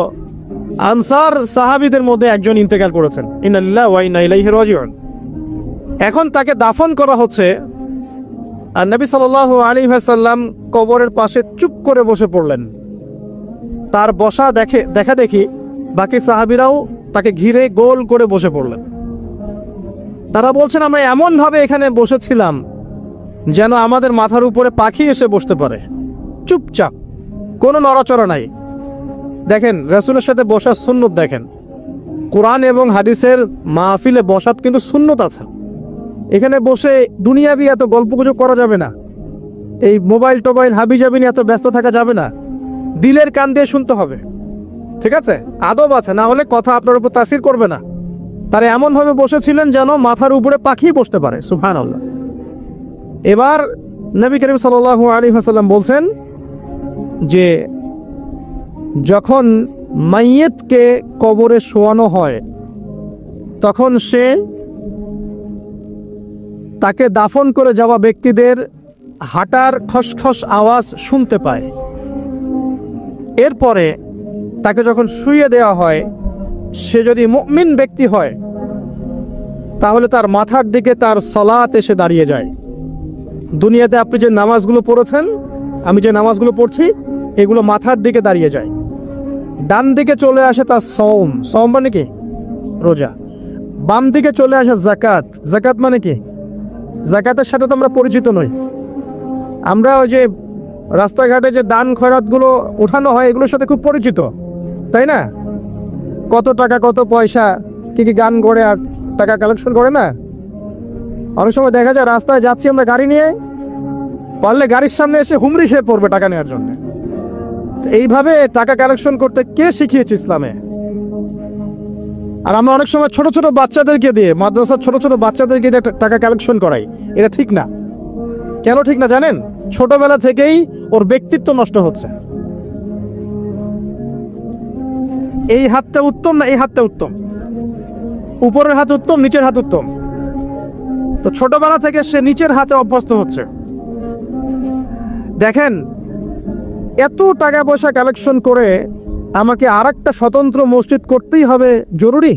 আনসার সাহাবীদের মধ্যে একজন ইন্তেকাল করেছেন, ইন্না লিল্লাহি ওয়া ইন্না ইলাইহি রাজিউন। এখন তাকে দাফন করা হচ্ছে, আর নবী সাল্লাল্লাহু আলাইহি ওয়াসাল্লাম কবরের পাশে চুপ করে বসে পড়লেন। তার বসা দেখা দেখি বাকি সাহাবীরাও তাকে ঘিরে গোল করে বসে পড়লেন। তারা বলছেন, আমরা এমন ভাবে এখানে বসেছিলাম যেন আমাদের মাথার উপরে পাখি এসে বসতে পারে, চুপচাপ, কোনো নড়াচড়া নাই। দেখেন, রাসূলের সাথে বসার সুন্নত দেখেন। কোরআন এবং হাদিসের মাহফিলে বসার কিন্তু সুন্নত আছে। এখানে বসে দুনিয়াবি এত গল্পগুজব করা যাবে না, এই মোবাইল টোবাইল হাবিজাবি নিয়ে এত ব্যস্ত থাকা যাবে না, দিলের কান দিয়ে শুনতে হবে, ঠিক আছে? আদব আছে, না হলে কথা আপনার উপর তাসির করবে না। তারা এমনভাবে বসেছিলেন যেন মাথার উপরে পাখি বসতে পারে, সুবহানাল্লাহ। এবার নবী করিম সাল্লাল্লাহু আলাইহি ওয়াসাল্লাম বলছেন যে যখন মাইয়িতকে কবরে শোয়ানো হয় তখন সে তাকে দাফন করে যাওয়া ব্যক্তিদের হাঁটার খসখস আওয়াজ শুনতে পায়। এরপরে তাকে যখন শুইয়ে দেওয়া হয়, সে যদি মুমিন ব্যক্তি হয় তাহলে তার মাথার দিকে তার সলাত এসে দাঁড়িয়ে যায়। দুনিয়াতে আপনি যে নামাজগুলো পড়েছেন, আমি যে নামাজগুলো পড়ছি, এগুলো মাথার দিকে দাঁড়িয়ে যায়। ডান দিকে চলে আসে তার সওম, সওম মানে কি? রোজা। বাম দিকে চলে আসে জাকাত, জাকাত মানে কি? জাকাতের সাথে তো আমরা পরিচিত নই। আমরা ওই যে রাস্তাঘাটে যে দান খয়রাতগুলো উঠানো হয়, এগুলোর সাথে খুব পরিচিত, তাই না? কত টাকা, কত পয়সা, কি কি গান করে আর টাকা কালেকশন করে না। অনেক সময় দেখা যায় রাস্তায় যাচ্ছি আমরা গাড়ি নিয়ে, পারলে গাড়ির সামনে এসে হুমড়ি খেয়ে পড়বে টাকা নেওয়ার জন্য। এইভাবে টাকা কালেকশন করতে কে শিখিয়েছে ইসলামে? আর আমরা অনেক সময় ছোট ছোট বাচ্চাদেরকে দিয়ে, মাদ্রাসার ছোট ছোট বাচ্চাদেরকে দিয়ে টাকা কালেকশন করাই। এটা ঠিক না। কেন ঠিক না জানেন? ছোটবেলা থেকেই ওর ব্যক্তিত্ব নষ্ট হচ্ছে। এই হাতটা উত্তম না এই হাতটা উত্তম? উপরের হাত উত্তম, নিচের হাত উত্তম? তো ছোটবেলা থেকে সে নিচের হাতে অভ্যস্ত হচ্ছে। দেখেন, এত টাকা পয়সা কালেকশন করে আমাকে আর একটা স্বতন্ত্র মসজিদ করতেই হবে জরুরি?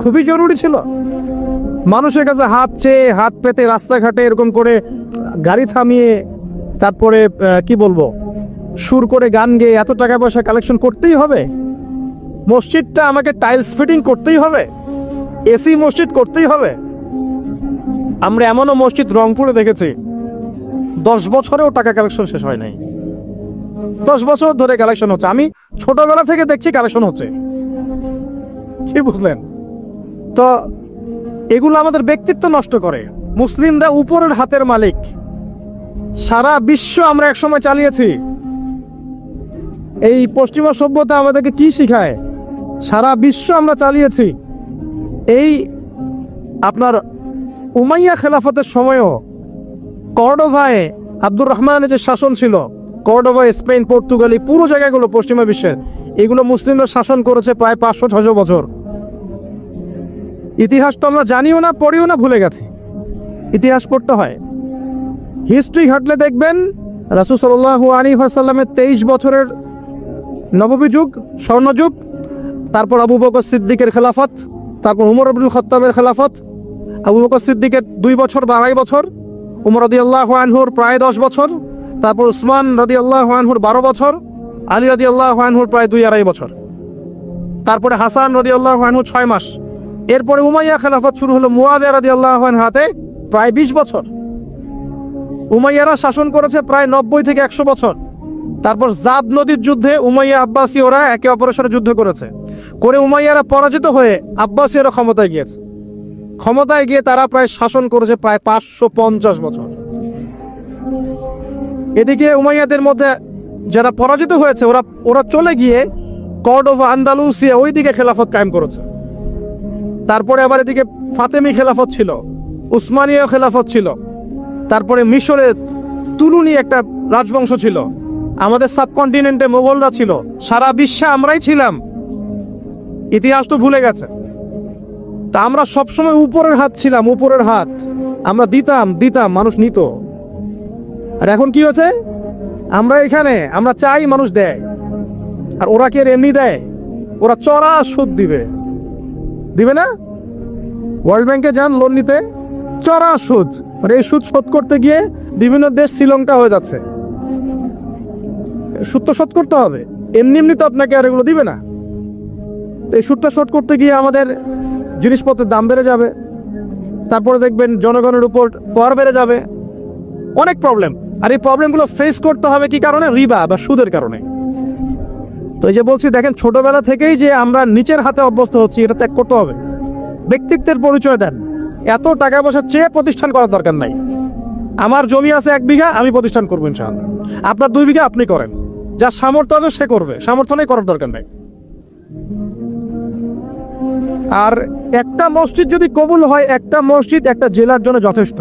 খুবই জরুরি ছিল। মানুষের কাছে হাত চেয়ে, হাত পেতে রাস্তাঘাটে এরকম করে গাড়ি থামিয়ে, তারপরে কি বলবো, সুর করে গান গেয়ে এত টাকা পয়সা কালেকশন করতেই হবে? মসজিদটা আমাকে টাইলস ফিটিং করতেই হবে? এসি মসজিদ করতেই হবে? আমরা এমনও মসজিদ রংপুরে দেখেছি 10 বছরেও টাকা কালেকশন শেষ হয় নাই। 10 বছর ধরে কালেকশন হচ্ছে। আমি ছোটবেলা থেকে দেখছি কালেকশন হচ্ছে। কি বুঝলেন? তো এগুলো আমাদের ব্যক্তিত্ব নষ্ট করে। মুসলিমরা উপরের হাতের মালিক। সারা বিশ্ব আমরা একসময় চালিয়েছি। এই পশ্চিমা সভ্যতা আমাদেরকে কি শিখায়? সারা বিশ্ব আমরা চালিয়েছি। এই আপনার উমাইয়া খেলাফতের সময়ও কর্ডোভায় আব্দুর রহমানের যে শাসন ছিল, কর্ডোভা, স্পেন, পর্তুগাল, পুরো জায়গাগুলো পশ্চিমা বিশ্বের, এগুলো মুসলিমরা শাসন করেছে প্রায় 500-600 বছর। ইতিহাস তো আমরা জানিও না, পড়িও না, ভুলে গেছি। ইতিহাস পড়তে হয়। হিস্ট্রি ঘাটলে দেখবেন রাসূল সাল্লাল্লাহু আলাইহি ওয়াসাল্লামের 23 বছরের নববী যুগ, স্বর্ণযুগ, তারপর আবু বকর সিদ্দিকের খেলাফত, তারপর উমর ইবনুল খাত্তাবের খেলাফত। আবু বকর সিদ্দিকের 2 বছর বা 2.5 বছর, উমর রাদিয়াল্লাহু আনহুর প্রায় 10 বছর, তারপর উসমান রাদিয়াল্লাহু আনহুর 12 বছর, আলী রাদিয়াল্লাহু আনহুর প্রায় 2-2.5 বছর, তারপরে হাসান রাদিয়াল্লাহু আনহু 6 মাস। এরপরে উমাইয়া খেলাফত শুরু হলো মুয়াবিয়া রাদিয়াল্লাহু আনহুর হাতে, প্রায় 20 বছর। উমাইয়ারা শাসন করেছে প্রায় 90 থেকে 100 বছর। তারপর জাব নদীর যুদ্ধে উমাইয়া আব্বাসী ওরা একে অপরের সাথে যুদ্ধ করেছে, করে উমাইয়ারা পরাজিত হয়ে আব্বাসীরা ক্ষমতায় গিয়েছে। ক্ষমতায় গিয়ে তারা প্রায় শাসন করেছে প্রায় 550 বছর। এদিকে উমাইয়াদের মধ্যে যারা পরাজিত হয়েছে ওরা চলে গিয়ে কর্ডোভা, আন্দালুসিয়া, ওই দিকে খেলাফত কায়েম করেছে। তারপরে আবার এদিকে ফাতেমি খেলাফত ছিল, উসমানীয় খেলাফত ছিল, তারপরে মিশরে তুলুনি একটা রাজবংশ ছিল, আমাদের সাবকন্টিনেন্টে মোগলরা ছিল, সারা বিশ্বে আমরাই ছিলাম। ইতিহাস তো ভুলে গেছে। তা আমরা সবসময় উপরের হাত ছিলাম, উপরের হাত। আমরা দিতাম, মানুষ নিত। আর এখন কি হচ্ছে? আমরা এখানে আমরা চাই, মানুষ দেয়। আর ওরা কি এমনি দেয়? ওরা চড়া সুদ দিবে না? ওয়ার্ল্ড ব্যাংকে যান লোন নিতে, চড়া সুদ। আর এই সুদ শোধ করতে গিয়ে বিভিন্ন দেশ শ্রীলঙ্কা হয়ে যাচ্ছে। সুদ তো শোধ করতে হবে, এমনি তো আপনাকে আর এগুলো দিবে না। এই সুদটা শোধ করতে গিয়ে আমাদের জিনিসপত্রের দাম বেড়ে যাবে, তারপরে দেখবেন জনগণের উপর কর বেড়ে যাবে, অনেক প্রবলেম। আর এই প্রবলেমগুলো ফেস করতে হবে কি কারণে? রিবা বা সুদের কারণে। তো এই যে বলছি, দেখেন ছোটবেলা থেকেই যে আমরা নিচের হাতে অভ্যস্ত হচ্ছি, এটা ত্যাগ করতে হবে। ব্যক্তিত্বের পরিচয় দেন। এত টাকা পয়সা চেয়ে প্রতিষ্ঠান করার দরকার নাই। আমার জমি আছে 1 বিঘা, আমি প্রতিষ্ঠান করবো ইনশাআল্লাহ। আপনার 2 বিঘা আপনি করেন, যার সামর্থ্য আছে সে করবে, সামর্থ্য নেই করার দরকার নাই। আর একটা মসজিদ যদি কবুল হয়, একটা মসজিদ একটা জেলার জন্য যথেষ্ট।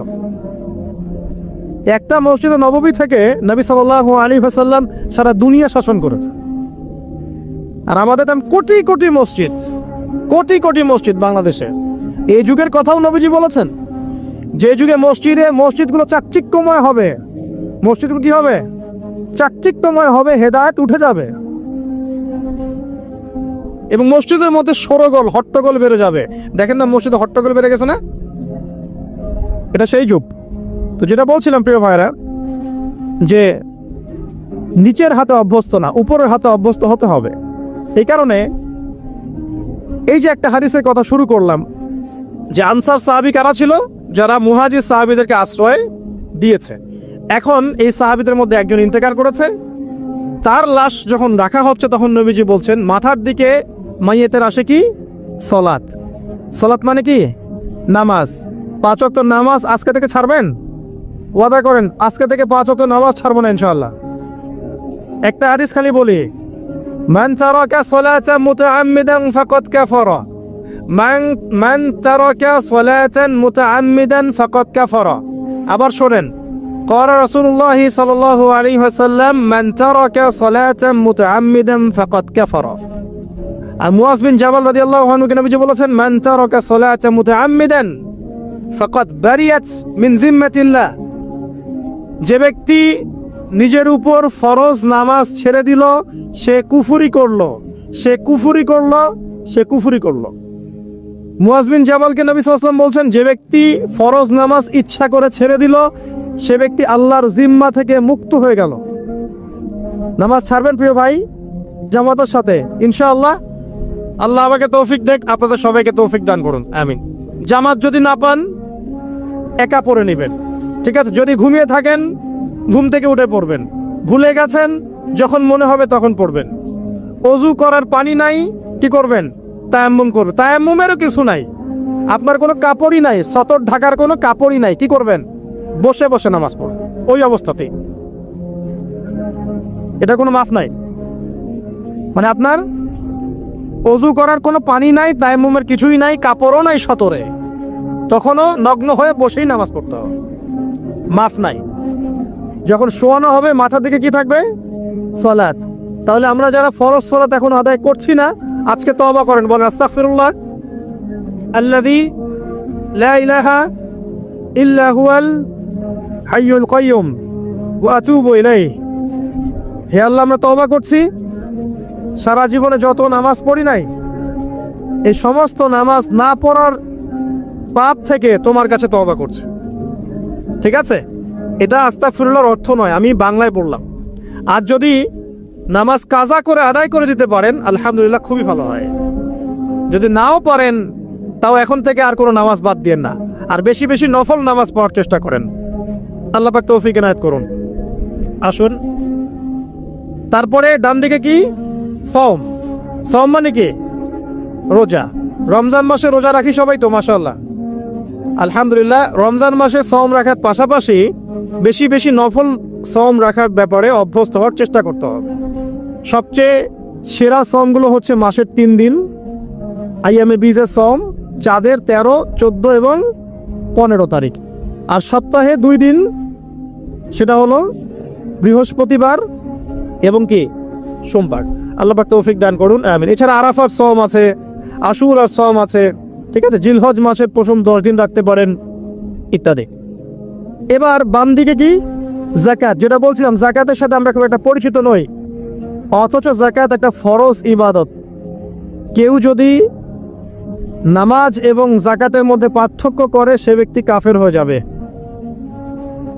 একটা মসজিদ নববী থেকে নবী সাল্লাল্লাহু আলাইহি ওয়াসাল্লাম সারা দুনিয়া শাসন করেছে। আর আমাদের তেমন কোটি কোটি মসজিদ বাংলাদেশে। এই যুগের কথাও নবীজি বলেছেন, যে যুগে মসজিদগুলো চাকচিক্যময় হবে, মসজিদগুলো কি হবে? চাকচিক্যময় হবে, হেদায়েত উঠে যাবে এবং মসজিদের মধ্যে সরগোল হট্টগোল বেড়ে যাবে। দেখেন না মসজিদে হট্টগোল বেড়ে গেছে না? এটা সেই যুগ। তো যেটা বলছিলাম প্রিয় ভাইরা, যে নিচের হাতে অভ্যস্ত না, উপরের হাতে অভ্যস্ত হতে হবে। এই কারণে এই যে একটা হাদিসের কথা শুরু করলাম, যে আনসার সাহাবী কারা ছিল? যারা মুহাজির সাহাবীদেরকে আশ্রয় দিয়েছে। এখন এই সাহাবীদের মধ্যে একজন ইন্তেকাল করেছে, তার লাশ যখন রাখা হচ্ছে তখন নবীজি বলছেন মাথার দিকে মাইয়েতের আসে কি? সলাত। সলাত মানে কি? নামাজ। 5 ওয়াক্ত নামাজ আজকে থেকে ছাড়বেন? ওয়াদা করেন আজকে থেকে 5 ওয়াক্ত নামাজ ছাড়বো না ইনশাআল্লাহ। একটা হাদিস খালি বলি, মান তারাকা সালাতান মুতাআম্মিদান ফাকাদ কাফারা, মান তারাকা সালাতান মুতাআম্মিদান ফাকাদ কাফারা। আবার শোনেন, قال رسول الله صلى الله عليه وسلم من ترك صلاة متعمدا فقد كفر। আর মুয়াজ বিন জাবাল রাদিয়াল্লাহু আনহু কে নবীজি বলেছেন মান তারাকা সালাতা মুতাআম্মিদান ফাকাদ বারিয়াত মিন জিম্মাতিল্লাহ। যে ব্যক্তি নিজের উপর ফরজ নামাজ ছেড়ে দিল সে কুফরি করলো, সে কুফরি করলো, সে কুফরি করলো। মুয়াজ বিন জাবালকে নবী সাল্লাল্লাহু আলাইহি ওয়াসাল্লাম বলছেন যে ব্যক্তি ফরজ নামাজ ইচ্ছা করে ছেড়ে দিল সে ব্যক্তি আল্লাহর জিম্মা থেকে মুক্ত হয়ে গেল। নামাজ ছাড়বেন প্রিয় ভাই জামাতের সাথে ইনশাআল্লাহ। আল্লাহ আমাকে তৌফিক দেখ, আপনাদের সবাইকে তৌফিক দান করুন, আমিন। জামাত যদি না পান একা পড়ে নেবেন, ঠিক আছে? যদি ঘুমিয়ে থাকেন ঘুম থেকে উঠে পড়বেন, ভুলে গেছেন যখন মনে হবে তখন পড়বেন। অজু করার পানি নাই, কি করবেন? তায়াম্মুম করবেন। তায়াম্মুমেরও কিছু নাই, আপনার কোনো কাপড়ই নাই, সতর ঢাকার কোনো কাপড়ই নাই, কি করবেন? বসে বসে নামাজ পড়বেন ওই অবস্থাতেই। এটা কোনো মাফ নাই, মানে আপনার অজু করার কোনো পানি নাই, তায়াম্মুমের কিছুই নাই, কাপড়ও নাই সতরে, তখনও নগ্ন হয়ে বসেই নামাজ পড়তে হবে, মাফ নাই। যখন শোয়ানো হবে মাথার দিকে কি থাকবে? সালাত। তাহলে আমরা যারা ফরজ সালাত এখন আদায় করছি না আজকে তওবা করেন, বলেন আস্তাগফিরুল্লাহ আল্লাযী লা ইলাহা ইল্লা হুয়াল হাইয়ুল কাইয়ুম ওয়া আতুবু ইলাইহি। হে আল্লাহ আমরা তওবা করছি, সারা জীবনে যত নামাজ পড়ি নাই এই সমস্ত নামাজ না পড়ার পাপ থেকে তোমার কাছে তওবা করছি। ঠিক আছে? এটা আস্তাগফিরুল্লাহর অর্থ নয়, আমি বাংলায় বললাম। আর যদি নামাজ কাজা করে আদায় করে দিতে পারেন আলহামদুলিল্লাহ, খুবই ভালো হয়। যদি নাও পারেন তাও এখন থেকে আর কোনো নামাজ বাদ দিয়েন না, আর বেশি বেশি নফল নামাজ পড়ার চেষ্টা করেন। আল্লাহ পাক তৌফিক এনায়েত করুন। আসুন, তারপরে ডান দিকে কি? সওম। সওম মানে কি? রোজা। রমজান মাসে রোজা রাখি সবাই তো মাশাআল্লাহ, আলহামদুলিল্লাহ। রমজান মাসে সওম রাখার পাশাপাশি বেশি বেশি নফল সওম রাখার ব্যাপারে অভ্যস্ত হওয়ার চেষ্টা করতে হবে। সবচেয়ে সেরা সওমগুলো হচ্ছে মাসের 3 দিন, আইয়ামে বীজের সওম, চাঁদের 13, 14 এবং 15 তারিখ। আর সপ্তাহে 2 দিন, সেটা হলো বৃহস্পতিবার এবং কি সোমবার। আল্লাহ পাক তৌফিক দান করুন, আমিন। এছাড়া আরাফার সওম আছে, আশুরার সওম আছে, ঠিক আছে? জিলহজ মাসের প্রথম 10 দিন রাখতে পারেন ইত্যাদি। এবার বাম দিকে কি? যাকাত। যেটা বলছিলাম যাকাতের সাথে আমরা খুব একটা পরিচিত নই, অথচ যাকাত একটা ফরজ ইবাদত। কেউ যদি নামাজ এবং যাকাতের মধ্যে পার্থক্য করে সে ব্যক্তি কাফের হয়ে যাবে।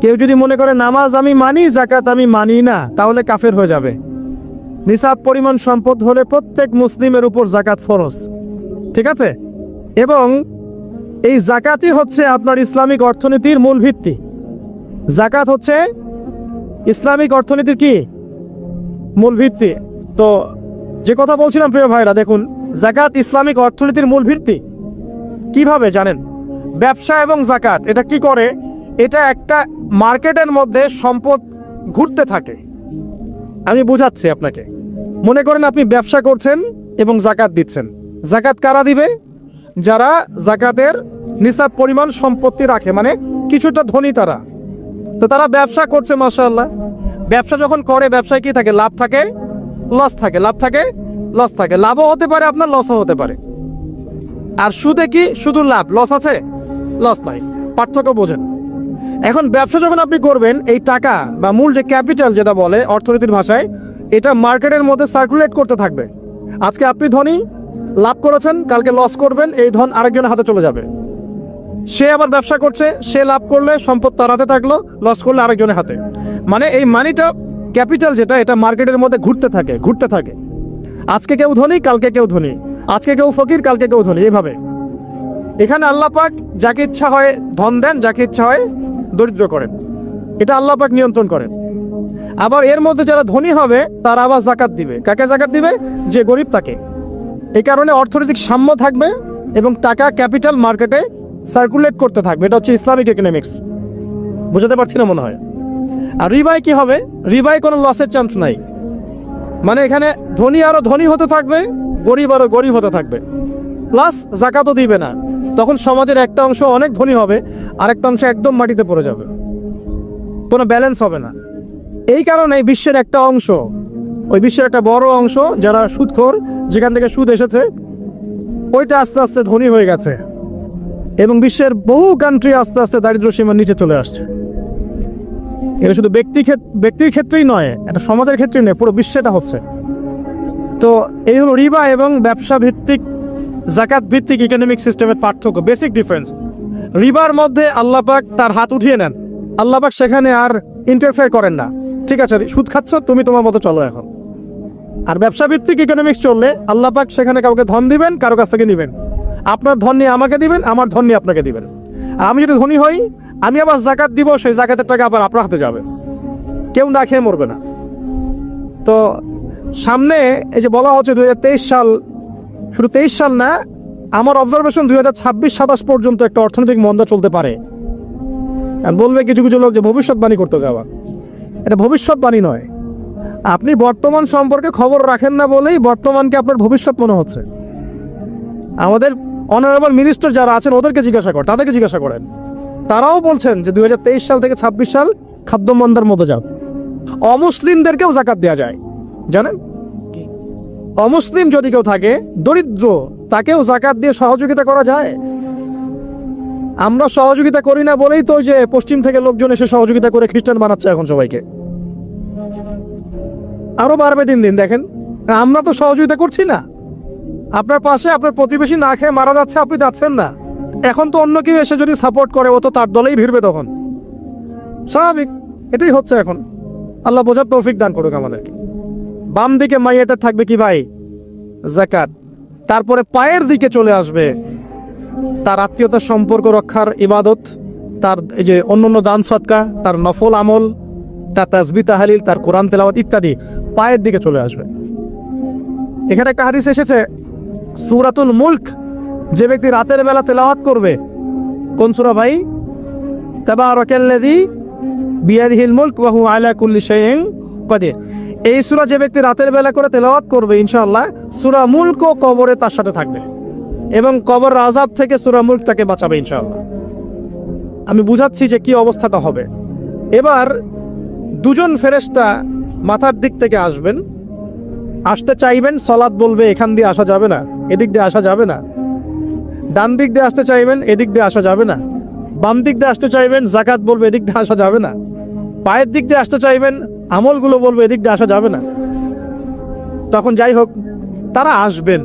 কেউ যদি মনে করে নামাজ আমি মানি যাকাত আমি মানি না, তাহলে কাফের হয়ে যাবে। নিসাব পরিমাণ সম্পদ হলে প্রত্যেক মুসলিমের উপর যাকাত ফরজ, ঠিক আছে? এবং এই যাকাতই হচ্ছে আপনার ইসলামিক অর্থনীতির মূল ভিত্তি। যাকাত হচ্ছে ইসলামিক অর্থনীতির কি? মূল ভিত্তি। তো যে কথা বলছিলাম প্রিয় ভাইরা, দেখুন যাকাত ইসলামিক অর্থনীতির মূল ভিত্তি। কিভাবে জানেন? ব্যবসা এবং যাকাত এটা কি করে? এটা একটা মার্কেটের মধ্যে সম্পদ ঘুরতে থাকে। আমি বুঝাচ্ছি আপনাকে। মনে করেন আপনি ব্যবসা করছেন এবং যাকাত দিচ্ছেন। যাকাত কারা দিবে? যারা যাকাতের নিসাব পরিমাণ সম্পত্তি রাখে, মানে কিছুটা ধনী তারা। তো তারা ব্যবসা করছে মাশাআল্লাহ। ব্যবসা যখন করে ব্যবসায় কি থাকে? লাভ থাকে, লস থাকে, লাভ থাকে, লস থাকে। লাভও হতে পারে আপনার, লসও হতে পারে। আর সুদে কি? শুধু লাভ, লস আছে? লস নাই। পার্থক্য বোঝেন। এখন ব্যবসা যখন আপনি করবেন, এই টাকা বা মূল যে ক্যাপিটাল যেটা বলে অর্থনীতির ভাষায়, এটা মার্কেটের মধ্যে সার্কুলেট করতে থাকবে। আজকে আপনি ধনী, লাভ করেছেন, কালকে লস করবেন, এই ধন আরেকজনের হাতে চলে যাবে। সে আবার ব্যবসা করছে, সে লাভ করলে সম্পদ তার হাতে থাকলো, লস করলে আরেকজনের হাতে। মানে এই মানিটা, ক্যাপিটাল যেটা, এটা মার্কেটের মধ্যে ঘুরতে থাকে। আজকে কেউ ধনী, কালকে কেউ ধনী, আজকে কেউ ফকির, কালকে কেউ ধনী, এইভাবে। এখানে আল্লাহ পাক যাকে ইচ্ছা হয় ধন দেন, যাকে ইচ্ছা হয় দরিদ্র করেন। এটা আল্লাহ পাক নিয়ন্ত্রণ করেন। আবার এর মধ্যে যারা ধনী হবে তারা আবার জাকাত দিবে। কাকে জাকাত দিবে? যে গরিব তাকে। এই কারণে অর্থনৈতিক সাম্য থাকবে এবং টাকা, ক্যাপিটাল মার্কেটে সার্কুলেট করতে থাকবে। এটা হচ্ছে ইসলামিক ইকোনমিক্স। বুঝাতে পারছি না মনে হয়। আর রিবায় কি হবে? রিবায় কোনো লসের চান্স নাই। মানে এখানে ধনী আরো ধনী হতে থাকবে, গরিব আরো গরিব হতে থাকবে, প্লাস জাকাতও দিবে না। তখন সমাজের একটা অংশ অনেক ধনী হবে, আরেকটা অংশ একদম মাটিতে পড়ে যাবে, কোনো ব্যালেন্স হবে না। এই কারণে বিশ্বের একটা অংশ, ওই বিশ্বের একটা বড় অংশ যারা সুদখোর, যেখান থেকে সুদ এসেছে, ওইটা আস্তে আস্তে ধনী হয়ে গেছে এবং বিশ্বের বহু কান্ট্রি আস্তে আস্তে দারিদ্র সীমার নিচে চলে আসছে। এটা শুধু ব্যক্তির ক্ষেত্রেই নয়, এটা সমাজের ক্ষেত্রেই নয়, পুরো বিশ্বেটা হচ্ছে। তো এই হলো রিবা এবং ব্যবসা ভিত্তিক, জাকাত ভিত্তিক ইকোনমিক সিস্টেমের পার্থক্য, বেসিক ডিফারেন্স। রিবার মধ্যে আল্লাহ পাক তার হাত উঠিয়ে নেন, আল্লাহ পাক সেখানে আর ইন্টারফেয়ার করেন না। ঠিক আছে, সুদ খাচ্ছ, তুমি তোমার মতো চলো এখন। আর ব্যবসা ভিত্তিক ইকোনমিক্স চললে আল্লাহ পাক সেখানে কাউকে ধন দিবেন, কারো কাছ থেকে নেবেন। আপনার ধন নিয়ে আমাকে দিবেন, আমার ধন নিয়ে আপনাকে দিবেন। আমি যদি ধনী হই, আমি আবার জাকাত দিব, সেই জাকাতের টাকা আবার আপনার হাতে যাবে, কেউ না খেয়ে মরবে না। তো সামনে এই যে বলা হচ্ছে 2023 সাল, শুধু 23 সাল না, আমার অবজারভেশন 2026-27 পর্যন্ত একটা অর্থনৈতিক মন্দা চলতে পারে। আর বলবে কিছু কিছু লোক যে ভবিষ্যৎবাণী করতে যাওয়া, এটা ভবিষ্যৎবাণী নয়। আপনি বর্তমান সম্পর্কে খবর রাখেন না বলেই বর্তমানকে আপনার ভবিষ্যৎ মনে হচ্ছে। আমাদের অনারেবল মিনিস্টার যারা আছেন ওদেরকে তাদেরকে জিজ্ঞাসা করেন, তারাও বলছেন যে 2023 সাল থেকে 26 সাল খাদ্য মন্দার মতো যাও। অমুসলিমদেরকেও জাকাত দেওয়া যায়, জানেন? অমুসলিম যদি কেউ থাকে, দরিদ্র, তাকেও জাকাত দিয়ে সহযোগিতা করা যায়। আমরা সহযোগিতা করি না বলেই তো যে পশ্চিম থেকে লোকজন এসে সহযোগিতা করে খ্রিস্টান বানাচ্ছে এখন সবাইকে। আরো বাড়বে দিন দিন, দেখেন। আমরা তো সহযোগিতা করছি না। আপনার পাশে আপনার প্রতিবেশী না খেয়ে মারা যাচ্ছে, আপনি যাচ্ছেন না। এখন তো অন্য কেউ এসে যদি সাপোর্ট করে, ও তো তার দলেই ভিড়বে তখন। স্বাভাবিক, এটাই হচ্ছে এখন। আল্লাহ বোঝার তৌফিক দান করুক আমাদেরকে। বাম দিকে মাইয়াতে থাকবে কি ভাই? যাকাত। তারপরে পায়ের দিকে চলে আসবে তার আত্মীয়তার সম্পর্ক রক্ষার ইবাদত, তার এই যে অন্যান্য দান সদকা, তার নফল আমল, তার তাসবিহ তাহলিল, তার কোরআন তেলাওয়াত ইত্যাদি পায়ের দিকে চলে আসবে। এখানে একটা হাদিস এসেছে, সূরাতুল মুলক যে ব্যক্তি রাতের বেলা তেলাওয়াত করবে, কোন সূরা ভাই? তাবারাকাল্লাযী বিয়াদিহিল মুলক ওয়া হুয়া আলা কুল্লি শাইইন কাদির। এই সূরা যে ব্যক্তি রাতের বেলা করে তেলাওয়াত করবে, ইনশাআল্লাহ সূরা মুলক কবরে তার সাথে থাকবে এবং কবর আযাব থেকে সূরা মুলক তাকে বাঁচাবে ইনশাআল্লাহ। আমি বুঝাচ্ছি যে কি অবস্থাটা হবে। এবার দুজন ফেরেশতা মাথার দিক থেকে আসবেন, আসতে চাইবেন, সালাত বলবে এখান দিয়ে আসা যাবে না, এদিক দিয়ে আসা যাবে না। ডান দিক দিয়ে আসতে চাইবেন, এদিক দিয়ে আসা যাবে না। বাম দিক দিয়ে আসতে চাইবেন, যাকাত বলবে এদিক দিয়ে আসা যাবে না। পায়ের দিক দিয়ে আসতে চাইবেন, আমলগুলো বলবে এদিক দিয়ে আসা যাবে না। তখন যাই হোক, তারা আসবেন।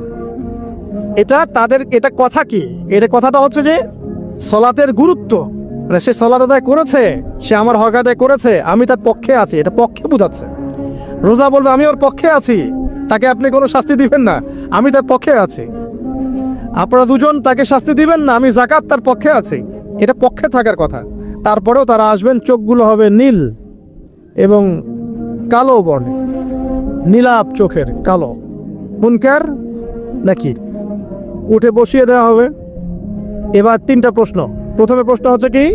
এটা কথা কি? এটা কথাটা হচ্ছে যে সলাতের গুরুত্ব, সে সলাত আদায় করেছে, সে আমার হক আদায় করেছে, আমি তার পক্ষে আছি, এটা পক্ষে বোঝাচ্ছে। রোজা বলবে আমি ওর পক্ষে আছি, তাকে আপনি কোনো শাস্তি দিবেন না, আমি তার পক্ষে আছি। আপনারা দুজন তাকে শাস্তি দিবেন না, আমি যাকাত তার পক্ষে আছি, এটা পক্ষে থাকার কথা। তারপরেও তারা আসবেন, চোখগুলো হবে নীল এবং কালো বর্ণে, নীলাপ চোখের কালো। মুনকার নাকি? উঠে বসিয়ে দেওয়া হবে। এবার তিনটা প্রশ্ন। প্রথমে প্রশ্ন হচ্ছে কি,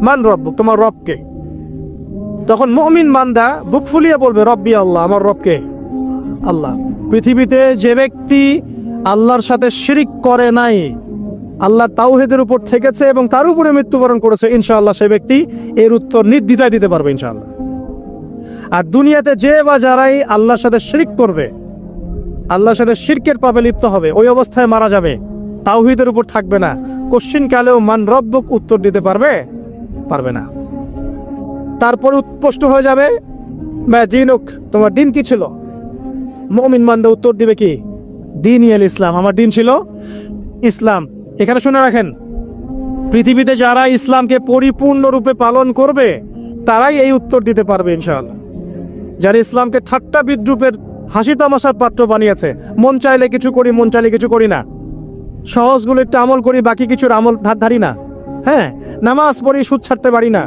মান রব্বুক, তোমার রবকে? তখন মুমিন বান্দা বুক ফুলিয়ে বলবে রব্বি আল্লাহ, আমার রবকে আল্লাহ। পৃথিবীতে যে ব্যক্তি আল্লাহর সাথে শিরিক করে নাই, আল্লাহ তাওহীদের উপর থেকেছে এবং তার উপরে মৃত্যুবরণ করেছে, ইনশাআল্লাহ সে ব্যক্তি এর উত্তর নির্দ্বিধায় দিতে পারবে ইনশাআল্লাহ। আর দুনিয়াতে যে বা যারাই আল্লাহর সাথে শিরিক করবে, আল্লাহর সাথে শিরকের পাপে লিপ্ত হবে, ওই অবস্থায় মারা যাবে, তাওহীদের উপর থাকবে না, কোশ্চিন কালেও মান রব্বুক উত্তর দিতে পারবে না। তারপরে প্রশ্ন হয়ে যাবে মা দিনুক, তোমার দিন কি ছিল? মুমিন বান্দা উত্তর দিবে কি? দিনই আল ইসলাম, আমার দিন ছিল ইসলাম। এখানে শুনে রাখেন, পৃথিবীতে যারা ইসলামকে পরিপূর্ণরূপে পালন করবে তারাই এই উত্তর দিতে পারবে ইনশাআল্লাহ। যারা ইসলামকে ঠাট্টা বিদ্রুপের হাসি তামাশার পাত্র বানিয়েছে, মন চাইলে কিছু করি, মন চাইলে কিছু করি না, সহজগুলো একটু আমল করি, বাকি কিছুর আমল ধারি না, হ্যাঁ, নামাজ পড়ি, সুদ ছাড়তে পারি না,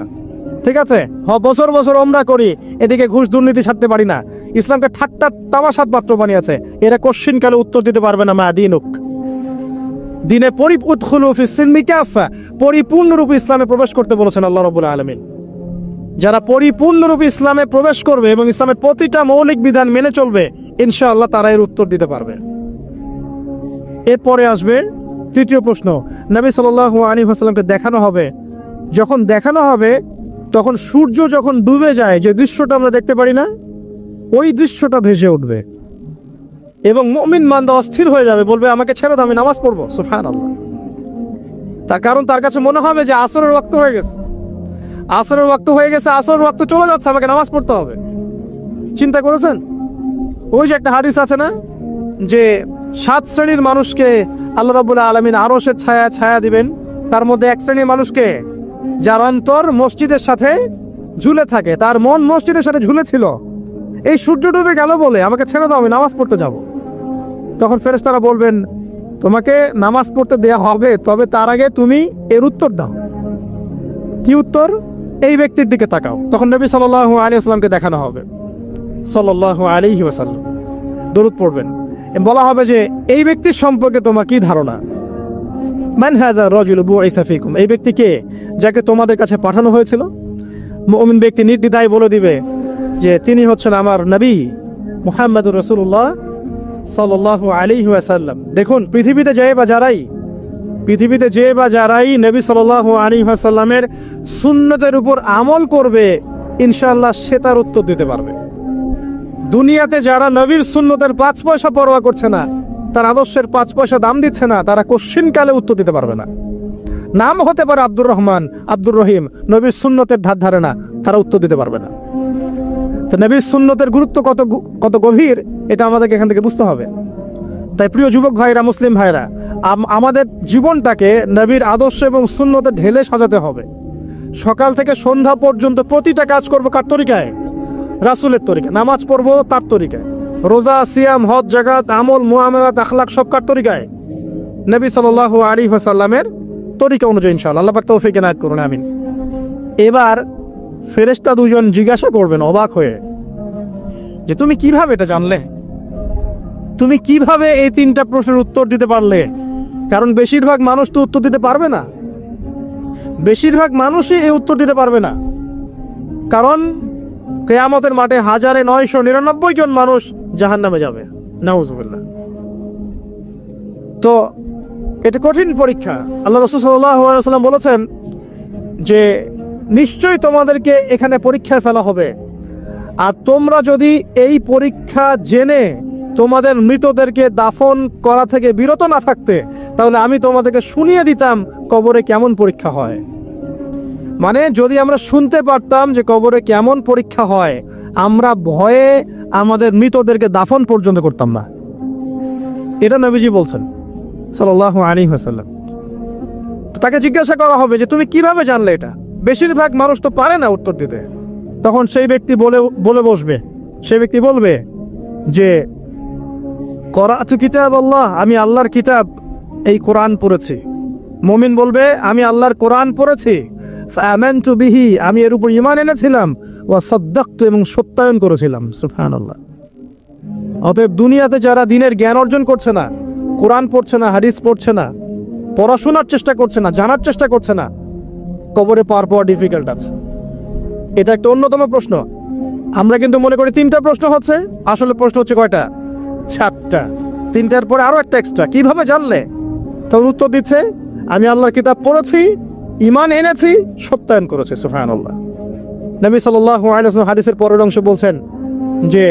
ঠিক আছে, বছর বছর ওমরা করি, এদিকে ঘুষ দুর্নীতি ছাড়তে পারি না, ইসলামকে ঠাট্টা তামাশার পাত্র বানিয়েছে, এরা কোশ্চিন কালে উত্তর দিতে পারবে না মা দিনুক। দিনে পরিপূর্ণরূপে ইসলামে প্রবেশ করতে বলেছেন আল্লাহ রাব্বুল আলামিন। যারা পরিপূর্ণরূপে ইসলামে প্রবেশ করবে এবং ইসলামের প্রতিটা মৌলিক বিধান মেনে চলবে, ইনশাআল্লাহ তারা এর উত্তর দিতে পারবে। এরপরে আসবে তৃতীয় প্রশ্ন। নবী সাল্লাল্লাহু আলাইহি ওয়াসাল্লামকে দেখানো হবে, যখন দেখানো হবে তখন সূর্য যখন ডুবে যায়, যে দৃশ্যটা আমরা দেখতে পারি না, ওই দৃশ্যটা ভেসে উঠবে এবং মুমিন বান্দা অস্থির হয়ে যাবে, বলবে আমাকে ছেড়ে দাও, আমি নামাজ পড়বো। সুবহানাল্লাহ। তার কারণ তার কাছে মনে হবে যে আসরের ওয়াক্ত হয়ে গেছে, আসরের ওয়াক্ত হয়ে গেছে, আসরের ওয়াক্ত চলে যাচ্ছে, আমাকে নামাজ পড়তে হবে। চিন্তা করেছেন? ওই যে একটা হাদিস আছে না, যে 7 শ্রেণীর মানুষকে আল্লাহ রাব্বুল আলামিন আরশের ছায়া দিবেন, তার মধ্যে এক শ্রেণীর মানুষকে যার অন্তর মসজিদের সাথে ঝুলে থাকে, তার মন মসজিদের সাথে ঝুলে ছিল, এই সূর্য ডুবে গেল বলে আমাকে ছেড়ে দাও, আমি নামাজ পড়তে যাব। তখন ফেরেশতারা বলবেন তোমাকে নামাজ পড়তে দেয়া হবে, তবে তার আগে তুমি এর উত্তর দাও। কি উত্তর? এই ব্যক্তির দিকে তাকাও। তখন নবী সাল্লাল্লাহু আলাইহি ওয়াসাল্লামকে দেখানো হবে, সাল্লাল্লাহু আলাইহি ওয়াসাল্লাম দরুদ পড়বেন, বলা হবে যে এই ব্যক্তির সম্পর্কে তোমার কি ধারণা? মান হাযা রাজুলু বুইসা ফীকুম, এই ব্যক্তি কে, যাকে তোমাদের কাছে পাঠানো হয়েছিল? মুমিন ব্যক্তি নির্দ্বিধায় বলে দিবে যে তিনি হচ্ছেন আমার নবী মুহাম্মদুর রাসূলুল্লাহ সাল্লাল্লাহু আলাইহি ওয়াসাল্লাম। দেখুন, পৃথিবীতে যে বা যারাই নবী সাল্লাল্লাহু আলাইহি ওয়াসাল্লামের সুন্নতের উপর আমল করবে, ইনশাআল্লাহ সে তার উত্তর দিতে পারবে। দুনিয়াতে যারা নবীর সুন্নতের 5 পয়সা পরোয়া করছে না, তার আদর্শের 5 পয়সা দাম দিচ্ছে না, তারা কোশ্চিন কালে উত্তর দিতে পারবে না। নাম হতে পারে আব্দুর রহমান, আব্দুর রহিম, নবীর সুন্নতের ধার ধারে না, তারা উত্তর দিতে পারবে না। তো নবীর সুন্নতের গুরুত্ব কত গভীর, এটা আমাদেরকে এখান থেকে বুঝতে হবে। তাই প্রিয় যুবক ভাইরা, মুসলিম ভাইরা, আমাদের জীবনটাকে নবীর আদর্শ এবং সুন্নতে ঢেলে সাজাতে হবে। সকাল থেকে সন্ধ্যা পর্যন্ত প্রতিটা কাজ করবো কার তরিকায়? রাসূলের তরিকায়। নামাজ পড়বো তার তরিকায়, রোজা, সিয়াম, হজ, যাকাত, আমল, মুআমালাত, আখলাক সব কার তরিকায়? নবী সাল্লাল্লাহু আলাইহি ওয়াসাল্লামের তরিকা অনুযায়ী ইনশাআল্লাহ। আল্লাহ পাক তৌফিক এনায়েত করুন, আমিন। এবার ফেরেশতা দুজন জিজ্ঞাসা করবেন অবাক হয়ে যে তুমি কিভাবে এটা জানলে? তুমি কিভাবে এই 3টা প্রশ্নের উত্তর দিতে পারলে? কারণ বেশিরভাগ মানুষ তো উত্তর দিতে পারবে না, বেশিরভাগ মানুষই এই উত্তর দিতে পারবে না। কারণ কিয়ামতের মাঠে 1999 জন মানুষ জাহান্নামে যাবে, নাউজুবিল্লাহ। তো এটা কঠিন পরীক্ষা। আল্লাহ রাসূল সাল্লাল্লাহু আলাইহি ওয়াসাল্লাম বলেছেন যে নিশ্চয়ই তোমাদেরকে এখানে পরীক্ষায় ফেলা হবে, আর তোমরা যদি এই পরীক্ষা জেনে তোমাদের মৃতদেরকে দাফন করা থেকে বিরত না থাকতে, তাহলে আমি তোমাদেরকে শুনিয়ে দিতাম কবরে কেমন পরীক্ষা হয়। মানে যদি আমরা শুনতে পারতাম যে কবরে কেমন পরীক্ষা হয়, আমরা ভয়ে আমাদের মৃতদেরকে দাফন পর্যন্ত করতাম না। এটা নবীজি বলছেন সাল্লাল্লাহু আলাইহি ওয়াসাল্লাম। তাকে জিজ্ঞাসা করা হবে যে তুমি কিভাবে জানলে এটা? বেশিরভাগ মানুষ তো পারে না উত্তর দিতে। তখন সেই ব্যক্তি বলে বসবে, সেই ব্যক্তি বলবে যে করাতু কিতাবাল্লাহ, আমি আল্লাহর কিতাব এই কোরআন পড়েছি। মুমিন বলবে আমি আল্লাহর কোরআন পড়েছি, ফাআমানতু বিহি, আমি এর উপর ঈমান এনেছিলাম, ওয়া সাদ্দাকতু, এবং সত্যায়ন করেছিলাম। সুবহানাল্লাহ। অতএব দুনিয়াতে যারা দ্বীনের জ্ঞান অর্জন করছে না, কোরআন পড়ছে না, হাদিস পড়ছে না, পড়াশোনার চেষ্টা করছে না, জানার চেষ্টা করছে না, কবরে পাওয়া ডিফিকাল্ট আছে। এটা একটা অন্যতম প্রশ্ন। আমরা কিন্তু মনে করি 3টা প্রশ্ন হচ্ছে, আসলে প্রশ্ন হচ্ছে কয়টা? 7টা। 3টার পরে আরো একটা এক্সট্রা। কিভাবে জানলে? তখন উত্তর দিচ্ছে আমি আল্লাহর কিতাব পড়েছি, ঈমান এনেছি, সত্যায়ন করেছি। সুবহানাল্লাহ। নবী সাল্লাল্লাহু আলাইহি ওয়াসাল্লাম হাদিসের পরের অংশ বলছেন যে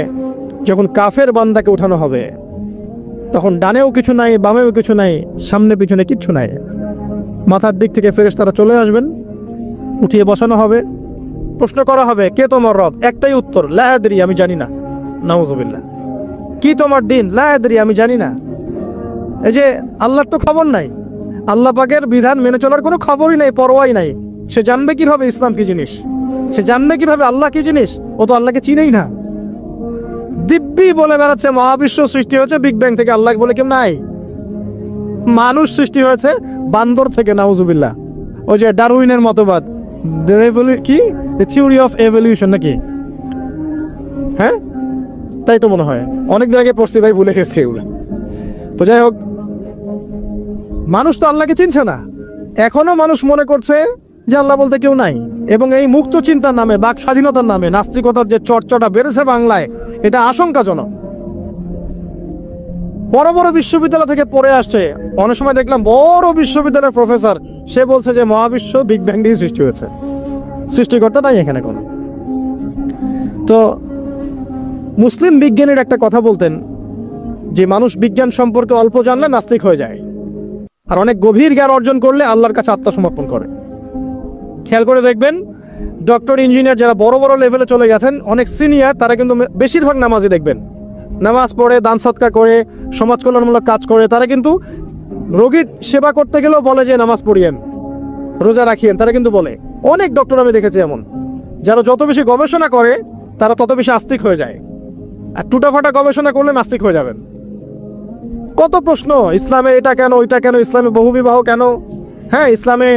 যখন কাফের বান্দাকে উঠানো হবে, তখন ডানেও কিছু নাই, বামেও কিছু নাই, সামনে পিছনে কিচ্ছু নাই। মাথার দিক থেকে ফেরেশতারা চলে আসবেন, উঠিয়ে বসানো হবে, প্রশ্ন করা হবে কে তোমার রব? একটাই উত্তর, লা আদরি, আমি জানি না। নাউজুবিল্লাহ। কি তোমার দিন? লা আদরি, আমি জানি না। এই যে আল্লাহর তো খবর নাই, আল্লাহ পাকের বিধান মেনে চলার কোনো খবরই নাই, পরোয়াই নাই। সে জানবে কিভাবে ইসলাম কি জিনিস? সে জানবে কিভাবে আল্লাহ কি জিনিস? ও তো আল্লাহকে চিনেই না। দিব্যি বলে বেড়াচ্ছে মহাবিশ্ব সৃষ্টি হয়েছে বিগ ব্যাং থেকে, আল্লাহ বলে কেউ নাই। মানুষ সৃষ্টি হয়েছে বান্দর থেকে, নাউজুবিল্লাহ। ওই যে ডারউইনের মতবাদ, কি থিওরি অফ এভলিউশন নাকি? হ্যাঁ, তাই তো মনে হয়, অনেক দিন আগে পড়ছি ভাই, ভুলে গেছি এগুলো। তো যাই হোক, মানুষ তো আল্লাহকে চিনছে না। এখনো মানুষ মনে করছে যে আল্লাহ বলতে কেউ নাই। এবং এই মুক্ত চিন্তার নামে, বাক স্বাধীনতার নামে নাস্তিকতার যে চর্চাটা বেড়েছে বাংলায়, এটা আশঙ্কাজনক। বড় বড় বিশ্ববিদ্যালয় থেকে পড়ে আসছে, অনেক সময় দেখলাম বড় বিশ্ববিদ্যালয়ের প্রফেসর, সে বলছে যে মহাবিশ্ব বিগ ব্যাং দিয়ে সৃষ্টি হয়েছে, সৃষ্টিকর্তা নাই এখানে কোনো। তো মুসলিম বিজ্ঞানীর একটা কথা বলতেন যে মানুষ বিজ্ঞান সম্পর্কে অল্প জানলে নাস্তিক হয়ে যায়, আর অনেক গভীর জ্ঞান অর্জন করলে আল্লাহর কাছে আত্মসমর্পণ করে। খেয়াল করে দেখবেন, ডক্টর, ইঞ্জিনিয়ার যারা বড় বড় লেভেলে চলে গেছেন, অনেক সিনিয়র, তারা কিন্তু বেশিরভাগ নামাজি দেখবেন, নামাজ পড়ে, দান সৎকা করে, সমাজ কল্যাণমূলক কাজ করে। তারা কিন্তু রোগীর সেবা করতে গেলেও বলে যে নামাজ পড়িয়েন, রোজা রাখিয়েন, তারা কিন্তু বলে। অনেক ডক্টর আমি দেখেছি এমন, যারা যত বেশি গবেষণা করে তারা তত বেশি আস্তিক হয়ে যায়, আর টুটাফাটা গবেষণা করলে নাস্তিক হয়ে যাবেন। কত প্রশ্ন, ইসলামে এটা কেন, ওইটা কেন, ইসলামে বহুবিবাহ কেন, হ্যাঁ, ইসলামে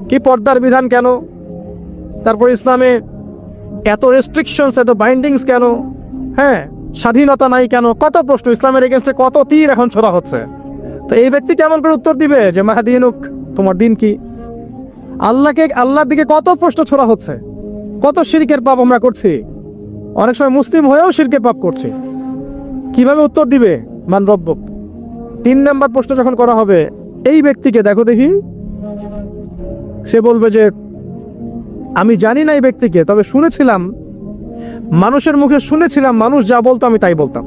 কি পর্দার বিধান কেন, তারপর ইসলামে এত রেস্ট্রিকশনস, এত বাইন্ডিংস কেন, হ্যাঁ, স্বাধীনতা নাই কেন, কত প্রশ্ন। ইসলামের এগেনস্টে কত তীর এখন ছোড়া হচ্ছে। তো এই ব্যক্তি কেমন করে উত্তর দিবে যে মাহদিনুক, তোমার দিন কি? আল্লাহর দিকে কত প্রশ্ন ছোড়া হচ্ছে, কত শিরকের পাপ আমরা করছি, অনেক সময় মুসলিম হয়েও শিরকের পাপ করছি। কিভাবে উত্তর দিবে মান রব্বুক? 3 নম্বর প্রশ্ন যখন করা হবে, এই ব্যক্তিকে দেখো দেখি, সে বলবে যে আমি জানি না এই ব্যক্তিকে, তবে শুনেছিলাম, মানুষের মুখে শুনেছিলাম, মানুষ যা বলতো আমি তাই বলতাম।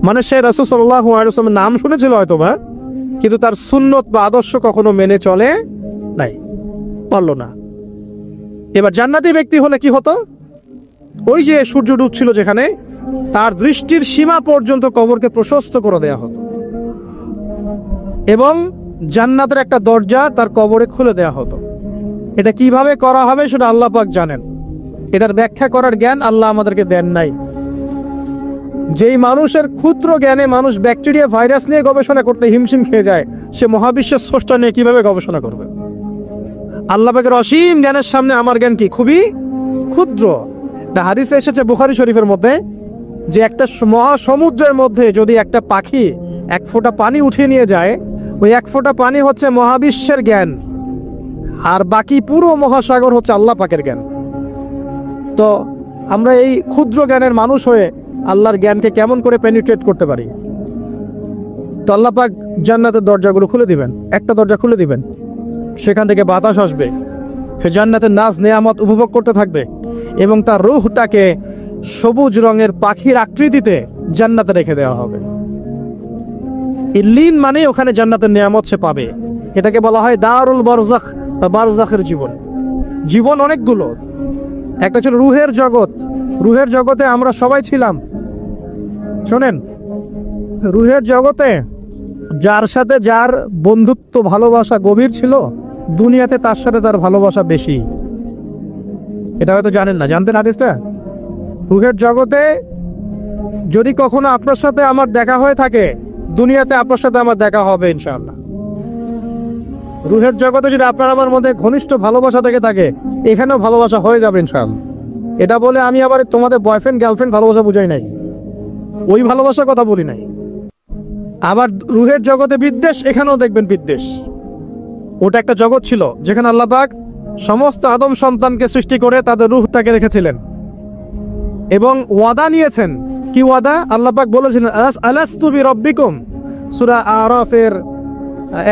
মানে সে রাসূল সাল্লাল্লাহু আলাইহি ওয়াসাল্লামের নাম শুনেছিল হয়তোবা, কিন্তু তার সুন্নত বা আদর্শ কখনো মেনে চলে নাই, পারলো না। এবার জান্নাতি ব্যক্তি হলে কি হতো? ওই যে সূর্য ডুবছিল যেখানে, তার দৃষ্টির সীমা পর্যন্ত কবরকে প্রশস্ত করে দেয়া হতো, এবং জান্নাতের একটা দরজা তার কবরে খুলে দেয়া হতো। এটা কিভাবে করা হবে সেটা আল্লাহ পাক জানেন, এটার ব্যাখ্যা করার জ্ঞান আল্লাহ আমাদেরকে দেন নাই। যেই মানুষের ক্ষুদ্র জ্ঞানে মানুষ ব্যাকটেরিয়া, ভাইরাস নিয়ে গবেষণা করতে হিমশিম খেয়ে যায়, সে মহাবিশ্বের স্রষ্টা নিয়ে কিভাবে গবেষণা করবে? আল্লাহ পাকের অসীম জ্ঞানের সামনে আমার জ্ঞান কি? খুবই ক্ষুদ্র। একটা হাদিসে এসেছে বুখারী শরীফের মধ্যে, যে একটা মহাসমুদ্রের মধ্যে যদি একটা পাখি 1 ফোঁটা পানি উঠিয়ে নিয়ে যায়, ওই 1 ফোঁটা পানি হচ্ছে মহাবিশ্বের জ্ঞান, আর বাকি পুরো মহাসাগর হচ্ছে আল্লাহ পাকের জ্ঞান। তো আমরা এই ক্ষুদ্র জ্ঞানের মানুষ হয়ে আল্লাহর জ্ঞানকে কেমন করে পেনিট্রেট করতে পারি? তো আল্লাহ পাক জান্নাতের দরজাগুলো খুলে দিবেন, একটা দরজা খুলে দিবেন, সেখান থেকে বাতাস আসবে, সে জান্নাতের নাজ নেয়ামত উপভোগ করতে থাকবে, এবং তার রূহটাকে সবুজ রঙের পাখির আকৃতিতে জান্নাতে রেখে দেওয়া হবে। ইল্লিন মানে ওখানে জান্নাতের নেয়ামত সে পাবে। এটাকে বলা হয় দারুল বারজাখ বা বারজাখের জীবন। জীবন অনেকগুলো, একটা ছিল রুহের জগৎ। রুহের জগতে আমরা সবাই ছিলাম। শোনেন, রুহের জগতে যার সাথে যার বন্ধুত্ব, ভালোবাসা গভীর ছিল, দুনিয়াতে তার সাথে তার ভালোবাসা বেশি। এটা হয়তো জানেন না, জানতেন হাদিসটা? রুহের জগতে যদি কখনো আপনার সাথে আমার দেখা হয়ে থাকে, দুনিয়াতে আপনার সাথে আমার দেখা হবে ইনশাআল্লাহ। রুহের জগতে যদি আপনার আমার মধ্যে ঘনিষ্ঠ ভালোবাসা থেকে থাকে, এখানেও ভালোবাসা হয়ে যাবে ইনশাআল্লাহ। এটা বলে আমি আবার তোমাদের বয়ফ্রেন্ড গার্লফ্রেন্ড ভালোবাসা বুঝাই নাই, ওই ভালোবাসার কথা বলি নাই। আবার রুহের জগতে বিদ্বেষ, এখানেও দেখবেন বিদ্বেষ। ওটা একটা জগৎ ছিল যেখানে আল্লাহ পাক সমস্ত আদম সন্তানকে সৃষ্টি করে তাদের রূহটাকে রেখেছিলেন এবং ওয়াদা নিয়েছেন। কি ওয়াদা? আল্লাহ পাক বলেছিলেন আলাস্তু বিরাব্বিকুম, সূরা আরাফের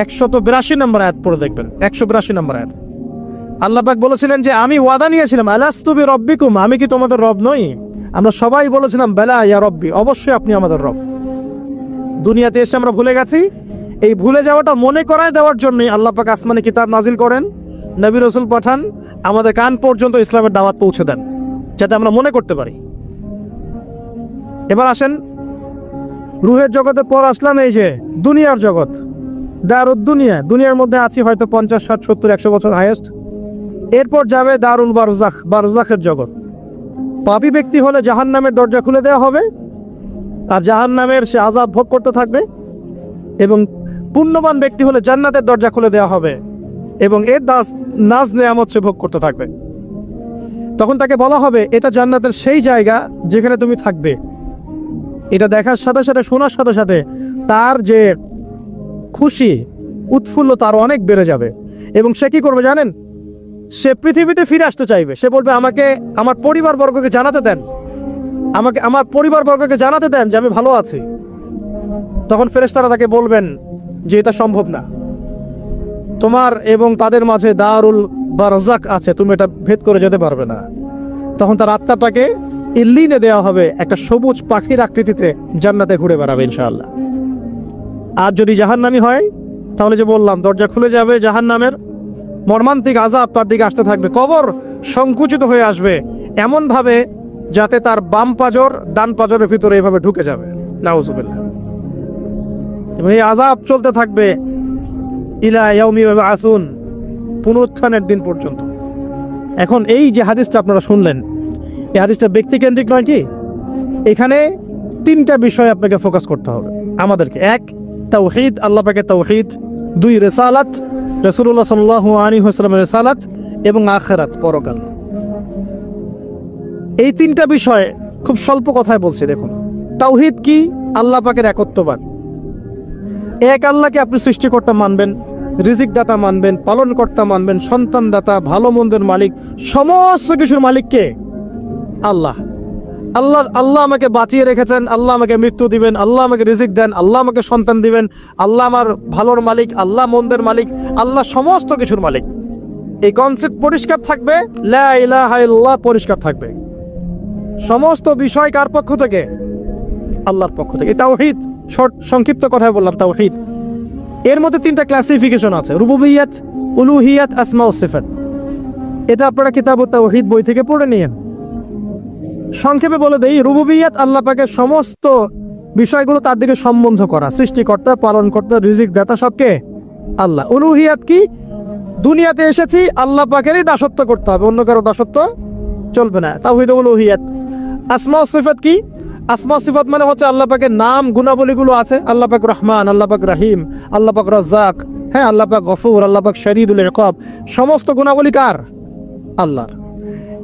182 নম্বর আয়াত পড়ে দেখবেন, 182 নম্বর আয়াত। আল্লাহ পাক বলেছিলেন যে আমি ওয়াদা নিয়েছিলাম, আলাস্তু বিরাব্বিকুম, আমি কি তোমাদের রব নই? আমরা সবাই বলেছিলাম বেলা ইয়া রব্বি, অবশ্যই আপনি আমাদের রব। দুনিয়াতে এসে আমরা ভুলে গেছি। এই ভুলে যাওয়াটা মনে করায় দেওয়ার জন্যই আল্লাহ পাক আসমানে কিতাব নাজিল করেন, নবী রাসূল পাঠান, আমাদের কান পর্যন্ত ইসলামের দাওয়াত পৌঁছে দেন, যাতে আমরা মনে করতে পারি। এবার আসেন রুহের জগতের পর আসলাম এই যে দুনিয়ার জগৎ, দারুদ দুনিয়া। দুনিয়ার মধ্যে আছি হয়তো 50, 60, 70, 100 বছর হাইয়েস্ট। এরপর যাবে দারুল বারজাখ, বারজাখের জগৎ। পাপী ব্যক্তি হলে জাহান্নামের দরজা খুলে দেওয়া হবে, আর জাহান্নামের সে আযাব ভোগ করতে থাকবে। এবং পুণ্যবান ব্যক্তি হলে জান্নাতের দরজা খুলে দেওয়া হবে এবং এর নাজ নেয়ামত সে ভোগ করতে থাকবে। তখন তাকে বলা হবে এটা জান্নাতের সেই জায়গা যেখানে তুমি থাকবে। এটা দেখার সাথে সাথে, শোনার সাথে সাথে তার যে খুশি, উৎফুল্ল তার অনেক বেড়ে যাবে। এবং সে কি করবে জানেন? সে পৃথিবীতে ফিরে আসতে চাইবে। সে বলবে আমাকে আমার পরিবারবর্গকে জানাতে দেন, আমাকে আমার পরিবারবর্গকে জানাতে দেন যে আমি ভালো আছি। তখন ফেরেশতারা তাকে বলবেন যে এটা সম্ভব না, তোমার এবং তাদের মাঝে দারুল বারজাক আছে, তুমি এটা ভেদ করে যেতে পারবে না। তখন তার আত্মাটাকে ইল্লিনে দেওয়া হবে, একটা সবুজ পাখির আকৃতিতে জান্নাতে ঘুরে বেড়াবে ইনশাআল্লাহ। আর যদি জাহান্নামী হয় তাহলে যে বললাম দরজা খুলে যাবে, জাহান্নামের মর্মান্তিক আযাব তার দিকে আসতে থাকবে। কবর সংকুচিত হয়ে আসবে এমনভাবে যাতে তার বাম পাজর ডান পাজরের ভিতরে এভাবে ঢুকে যাবে, নাউযুবিল্লাহ। এবং এই আযাব চলতে থাকবে ইলা ইয়াউমি ইউবআসুন, পুনরুত্থানের দিন পর্যন্ত। এখন এই যে হাদিসটা আপনারা শুনলেন, এই হাদিসটা ব্যক্তিকেন্দ্রিক নয় কি? এখানে তিনটা বিষয় আপনাকে ফোকাস করতে হবে আমাদেরকে। এক, তাওহীদ, আল্লাহ পাকের তাওহীদ। দুই, রিসালাত, রাসূলুল্লাহ সাল্লাল্লাহু আলাইহি ওয়াসাল্লামের রিসালাত। এবং আখিরাত, পরকাল। এই তিনটা বিষয় খুব স্বল্প কথায় বলছি। দেখুন, তাওহীদ কি? আল্লাহ পাকের একত্ববাদ। এক আল্লাহকে আপনি সৃষ্টিকর্তা মানবেন, রিজিক দাতা মানবেন, পালনকর্তা মানবেন, সন্তান দাতা, ভালো মন্দের মালিক, সমস্ত কিছুর মালিক কে? আল্লাহ। আল্লাহ আল্লাহ আমাকে বাঁচিয়ে রেখেছেন, আল্লাহ আমাকে মৃত্যু দিবেন, আল্লাহ আমাকে রিজিক দেন, আল্লাহ আমাকে সন্তান দিবেন, আল্লাহ আমার ভালোর মালিক, আল্লাহ মন্দের মালিক, আল্লাহ সমস্ত কিছুর মালিক। এই কনসেপ্ট পরিষ্কার থাকবে, লা ইলাহা ইল্লাল্লাহ পরিষ্কার থাকবে। সমস্ত বিষয় কার পক্ষ থেকে? আল্লাহর পক্ষ থেকে। তাওহীদ, সংক্ষিপ্ত কথায় বললাম তাওহীদ। এর মধ্যে তিনটা ক্লাসিফিকেশন আছে: রুবুবিয়্যাত, উলুহিয়াত, আসমা ও সিফাত। এটা আপনারা কিতাবুত তাওহীদ বই থেকে পড়ে নিয়েন। সংক্ষেপে বলে দেই, রুবুবিয়্যাত আল্লাহ পাকের সমস্ত বিষয়গুলো তার দিকে সম্বন্ধ করা, সৃষ্টিকর্তা, পালনকর্তা, রিজিক দাতা সবকে আল্লাহ। উলুহিয়াত কি? দুনিয়াতে এসেছি আল্লাহ পাকেরই দাসত্ব করতে হবে, অন্য কারো দাসত্ব চলবে না, তাওহীদ উলুহিয়াত। আসমা ও সিফাত কি? আসমা সিফাত মানে হচ্ছে আল্লাহ পাকের নাম, গুণাবলীগুলো আছে। আল্লাহ পাক রহমান, আল্লাহ পাক রহিম, আল্লাহ পাক রাজ্জাক, হ্যাঁ, আল্লাহ পাক গফুর, আল্লাহ পাক শরীদুল ইকাব। সমস্ত গুণাবলী কার? আল্লাহর।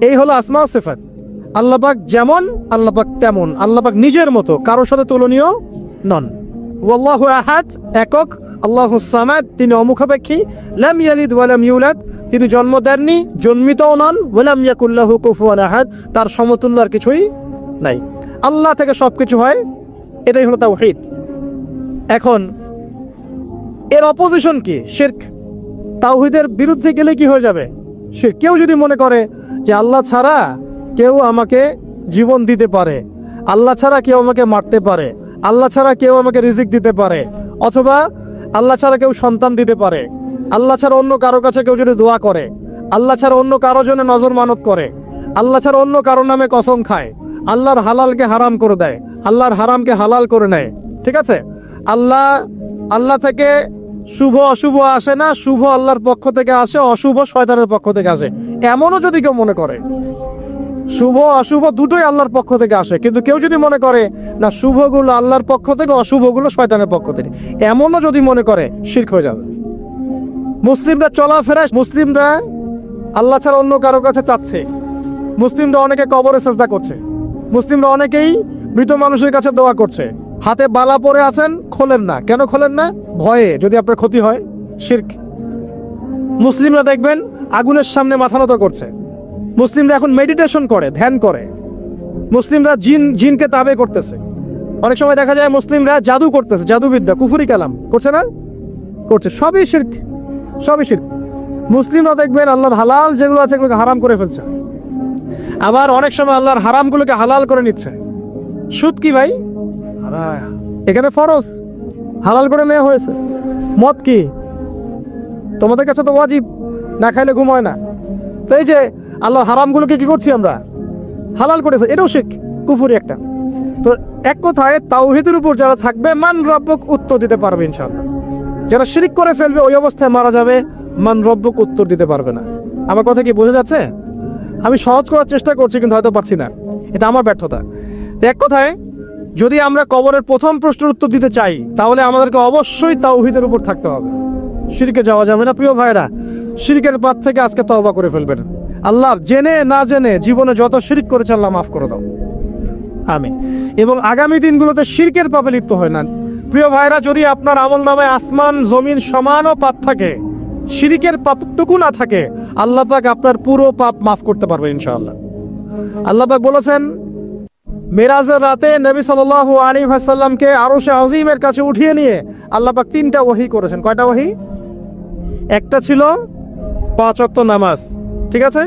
এই হলো আসমা ও সিফাত। আল্লাহ পাক যেমন, আল্লাহ পাক তেমন, আল্লাহ পাক নিজের মতো, কারোর সাথে তুলনীয় নন। ওয়াল্লাহু আহাদ, একক। আল্লাহুস সামাদ, তিনি অমুখাপেক্ষী। লাম ইয়ালিদ ওয়া লাম ইউলাদ, তিনি জন্ম দেননি, জন্মিতও নন। ওয়া লাম ইয়াকুল লাহু কুফুয়ান আহাদ, তার সমতুল্য আর কিছুই নাই। আল্লাহ থেকে সবকিছু হয়, এটাই হলো তাওহীদ। এখন এর অপোজিশন কি? শিরক। তাওহীদের বিরুদ্ধে গেলে কি হয়ে যাবে? শিরক। কেউ যদি মনে করে যে আল্লাহ ছাড়া কেউ আমাকে জীবন দিতে পারে, আল্লাহ ছাড়া কেউ আমাকে মারতে পারে, আল্লাহ ছাড়া কেউ আমাকে রিজিক দিতে পারে, অথবা আল্লাহ ছাড়া কেউ সন্তান দিতে পারে, আল্লাহ ছাড়া অন্য কারো কাছে কেউ যদি দোয়া করে, আল্লাহ ছাড়া অন্য কারো জন্য নজর মানত করে, আল্লাহ ছাড়া অন্য কারোর নামে কসম খায়, আল্লাহর হালালকে হারাম করে দেয়, আল্লাহর হারামকে হালাল করে নেয়, ঠিক আছে? আল্লাহ থেকে শুভ অশুভ আসে না, শুভ আল্লাহর পক্ষ থেকে আসে, অশুভ শয়তানের পক্ষ থেকে আসে, এমনও যদি কেউ মনে করে। শুভ অশুভ দুটোই আল্লাহর পক্ষ থেকে আসে, কিন্তু কেউ যদি মনে করে না শুভগুলো আল্লাহর পক্ষ থেকে, অশুভগুলো শয়তানের পক্ষ থেকে, এমনও যদি মনে করে, শিরক হয়ে যাবে। মুসলিমরা চলাফেরায়, মুসলিমরা আল্লাহ ছাড়া অন্য কারো কাছে চাচ্ছে, মুসলিমরা অনেকে কবরে সেজদা করছে, মুসলিমরা অনেকেই মৃত মানুষের কাছে দোয়া করছে, হাতে বালা পরে আছেন, খোলেন না। কেন খোলেন না? ভয়ে যদি আপনার ক্ষতি হয়, শিরক। মুসলিমরা দেখবেন আগুনের সামনে মাথা নত করছে, মুসলিমরা এখন মেডিটেশন করে, ধ্যান করে, মুসলিমরা জিনকে তাবে করতেছে। অনেক সময় দেখা যায় মুসলিমরা জাদু করতেছে, জাদুবিদ্যা, কুফরি কালাম করছে না? করছে। সবই শিরক, সবই শিরক। মুসলিমরা দেখবেন আল্লাহর হালাল যেগুলো আছে এগুলোকে হারাম করে ফেলছে, আবার অনেক সময় আল্লাহর হারামগুলোকে হালাল করে নিচ্ছে। সুদ কি ভাই? এখানে ফরজ, হালাল করে নেওয়া হয়েছে। মদ কি তোমাদের কাছে তো ওয়াজিব, না খাইলে ঘুম হয় না। তো এই যে আল্লাহ হারামগুলোকে কি করছি আমরা, হালাল করে ফেলি, এটাও শিরক, কুফরি একটা। তো এক কথায় তাওহীদের উপর যারা থাকবে মান রব্বুক উত্তর দিতে পারবে ইনশাআল্লাহ। যারা শিরক করে ফেলবে ওই অবস্থায় মারা যাবে, মান রব্বুক উত্তর দিতে পারবে না। আমার কথা কি বোঝা যাচ্ছে? আমি সহজ করার চেষ্টা করছি কিন্তু হয়তো পারছি না, এটা আমার ব্যর্থতা। এক কথায় যদি আমরা কবরের প্রথম প্রশ্নের উত্তর দিতে চাই তাহলে আমাদেরকে অবশ্যই তাওহীদের উপর থাকতে হবে, শিরকে যাওয়া যাবে না। প্রিয় ভাইরা, শিরকের পাপ থেকে আজকে তওবা করে ফেলবেন। আল্লাহ জেনে না জেনে জীবনে যত শিরক করেছে আল্লাহ মাফ করে দাও, আমিন। এবং আগামী দিনগুলোতে শিরকের পাপে লিপ্ত হয় না। প্রিয় ভাইরা, যদি আপনার আমল নামায় আসমান জমিন সমানও পাপ থাকে, শিরকের পাপটুকু না থাকে, আল্লাহ পাক আপনার পুরো পাপ মাফ করতে পারবে ইনশাআল্লাহ। আল্লাহ পাক বলেছেন মেরাজের রাতে নবী সাল্লাল্লাহু আলাইহি ওয়াসাল্লামকে আরশে আজিমের কাছে উঠিয়ে নিয়ে আল্লাহ পাক 3টা ওহী করেছেন। কয়টা ওহী? একটা ছিল 5 ওয়াক্ত নামাজ, ঠিক আছে।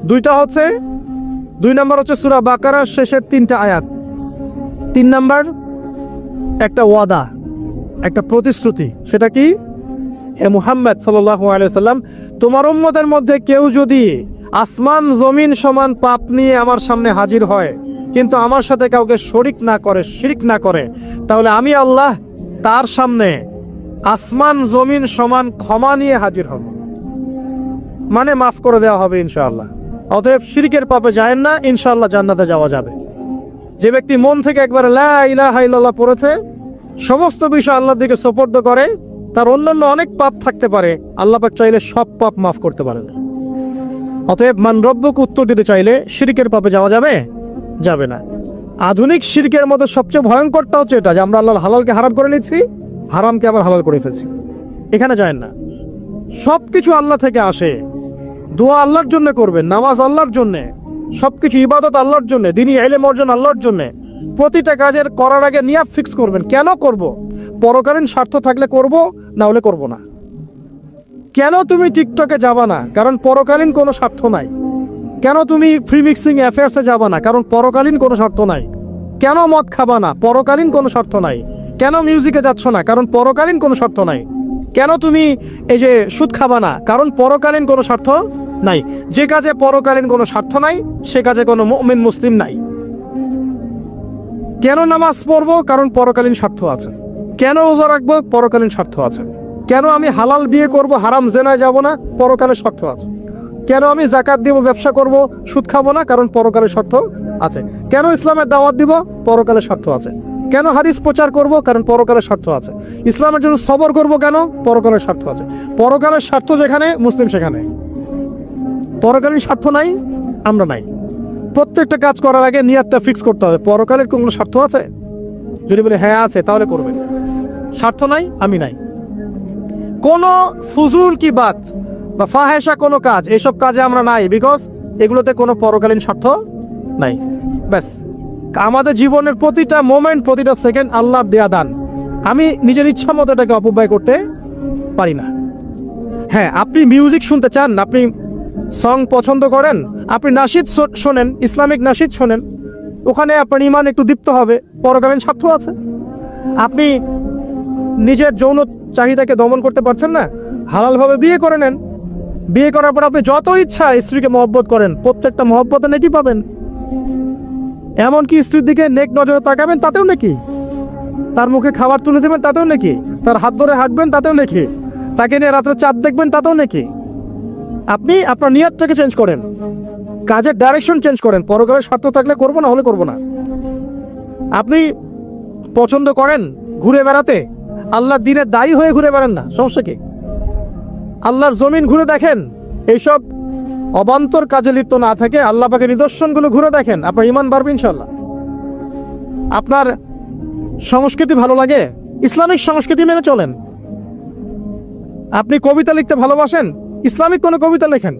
2টা হচ্ছে 2 নাম্বার হচ্ছে সূরা বাকারার শেষের 3টা আয়াত। 3 নাম্বার একটা ওয়াদা, একটা প্রতিশ্রুতি। সেটা কি? হে মুহাম্মদ সাল্লাল্লাহু আলাইহি ওয়াসাল্লাম, তোমার উম্মতের মধ্যে কেউ যদি আসমান জমিন সমান পাপ নিয়ে আমার সামনে হাজির হয় কিন্তু আমার সাথে কাউকে শরিক না করে, শিরক না করে, তাহলে আমি আল্লাহ তার সামনে আসমান জমিন সমান ক্ষমা নিয়ে হাজির হব, মানে মাফ করে দেওয়া হবে ইনশাআল্লাহ। অতএব শিরকের পাপে যায় না, ইনশাআল্লাহ জান্নাতে যাওয়া যাবে। যে ব্যক্তি মন থেকে একবার লা ইলাহা ইল্লাল্লাহ পড়েছে, সমস্ত বিষয় আল্লাহর দিকে সুপর্দ করে, তার অন্যান্য অনেক পাপ থাকতে পারে, আল্লাহ পাক চাইলে সব পাপ মাফ করতে পারেন। অতএব মান রব্বুক উত্তর দিতে চাইলে শিরকের পাপে যাওয়া যাবে যাবে না। আধুনিক শিরকের মধ্যে সবচেয়ে ভয়ঙ্করটা হচ্ছে এটা যে আমরা আল্লাহর হালালকে হারাম করে নিচ্ছি, হারামকে আবার হালাল করে ফেলছি। এখানে যায় না, সবকিছু আল্লাহ থেকে আসে। দোয়া আল্লাহর জন্য করবেন, নামাজ আল্লাহর জন্য, সবকিছু ইবাদত আল্লাহর জন্য, দ্বীনি ইলম অর্জন আল্লাহর জন্য। প্রতিটা কাজের করার আগে নিয়াত ফিক্স করবেন, কেন করব? পরকালীন স্বার্থ থাকলে করব, না হলে করব না। কেন তুমি টিকটকে যাবা না? কারণ পরকালীন কোনো স্বার্থ নাই। কেন তুমি ফ্রি মিক্সিং অ্যাফেয়ার্সে যাবা না? কারণ পরকালীন কোনো স্বার্থ নাই। কেন মদ খাবা না? পরকালীন কোনো স্বার্থ নাই। কেন মিউজিকে যাচ্ছ না? কারণ পরকালীন কোনো স্বার্থ নাই। কেন তুমি এই যে সুদ খাবা না? কারণ পরকালীন কোনো স্বার্থ নাই। যে কাজে পরকালীন কোনো স্বার্থ নাই সে কাজে কোনো মুমিন মুসলিম নাই। কেন নামাজ পড়বো? কারণ পরকালীন স্বার্থ আছে। কেন রোজা রাখবো? পরকালীন স্বার্থ আছে। কেন আমি হালাল বিয়ে করব, হারাম জেনায় যাব না? পরকালের স্বার্থ আছে। কেন আমি যাকাত দিব, ব্যবসা করব, সুদ খাবো না? কারণ পরকালের স্বার্থ আছে। কেন ইসলামের দাওয়াত দিব? পরকালের স্বার্থ আছে। কেন হাদিস প্রচার করব? কারণ পরকালের স্বার্থ আছে। ইসলামের জন্য সবর করব কেন? পরকালের স্বার্থ আছে। পরকালের স্বার্থ যেখানে, মুসলিম সেখানে। পরকালীন স্বার্থ নাই, আমরা নাই। প্রত্যেকটা কাজ করার আগে নিয়াতটা ফিক্স করতে হবে, পরকালের কোনো স্বার্থ আছে? যদি বলে হ্যাঁ আছে, তাহলে করবেন। স্বার্থ নাই, আমি নাই। কোনো ফুজুল কি বাত বা ফাহেসা কোনো কাজ, এইসব কাজে আমরা নাই, বিকজ এগুলোতে কোনো পরকালীন স্বার্থ নাই। ব্যাস, আমাদের জীবনের প্রতিটা মোমেন্ট, প্রতিটা সেকেন্ড আল্লাহর দেয়া দান। আমি নিজের ইচ্ছা মতো এটাকে অপব্যয় করতে পারি না। হ্যাঁ, আপনি মিউজিক শুনতে চান, আপনি সং পছন্দ করেন, আপনি নাশিদ শোনেন, ইসলামিক নাশিদ শোনেন, ওখানে আপনার ইমান একটু দীপ্ত হবে, পরকালীন স্বার্থ আছে। আপনি নিজের যৌন চাহিদাকে দমন করতে পারছেন না, হালালভাবে বিয়ে করে নেন। বিয়ে করার পর আপনি যত ইচ্ছা স্ত্রীকে মহব্বত করেন, প্রত্যেকটা মহব্বতে নেকি পাবেন। এমনকি স্ত্রীর দিকে নেক নজরে তাকাবেন, তাতেও নাকি। তার মুখে খাবার তুলে দেবেন, তাতেও নাকি। তার হাত ধরে হাঁটবেন, তাতেও নাকি। তাকে নিয়ে রাত্রে চাঁদ দেখবেন, তাতেও নাকি। আপনি আপনার নিয়তটাকে চেঞ্জ করেন, কাজের ডাইরেকশন চেঞ্জ করেন। পরকালের স্বার্থ থাকলে করবো, না হলে করবো না। আপনি পছন্দ করেন ঘুরে বেড়াতে, আল্লাহর দিনের দায়ী হয়ে ঘুরে বেড়ান না, সমস্যা কি? আল্লাহর জমিন ঘুরে দেখেন, এইসব অবান্তর কাজে লিপ্ত না থাকে আল্লাহ পাকের নিদর্শনগুলো ঘুরে দেখেন, আপনার ইমান বাড়বে ইনশাআল্লাহ। আপনার সংস্কৃতি ভালো লাগে, ইসলামিক সংস্কৃতি মেনে চলেন। আপনি কবিতা লিখতে ভালোবাসেন, ইসলামিক কোনো কবিতা লেখেন।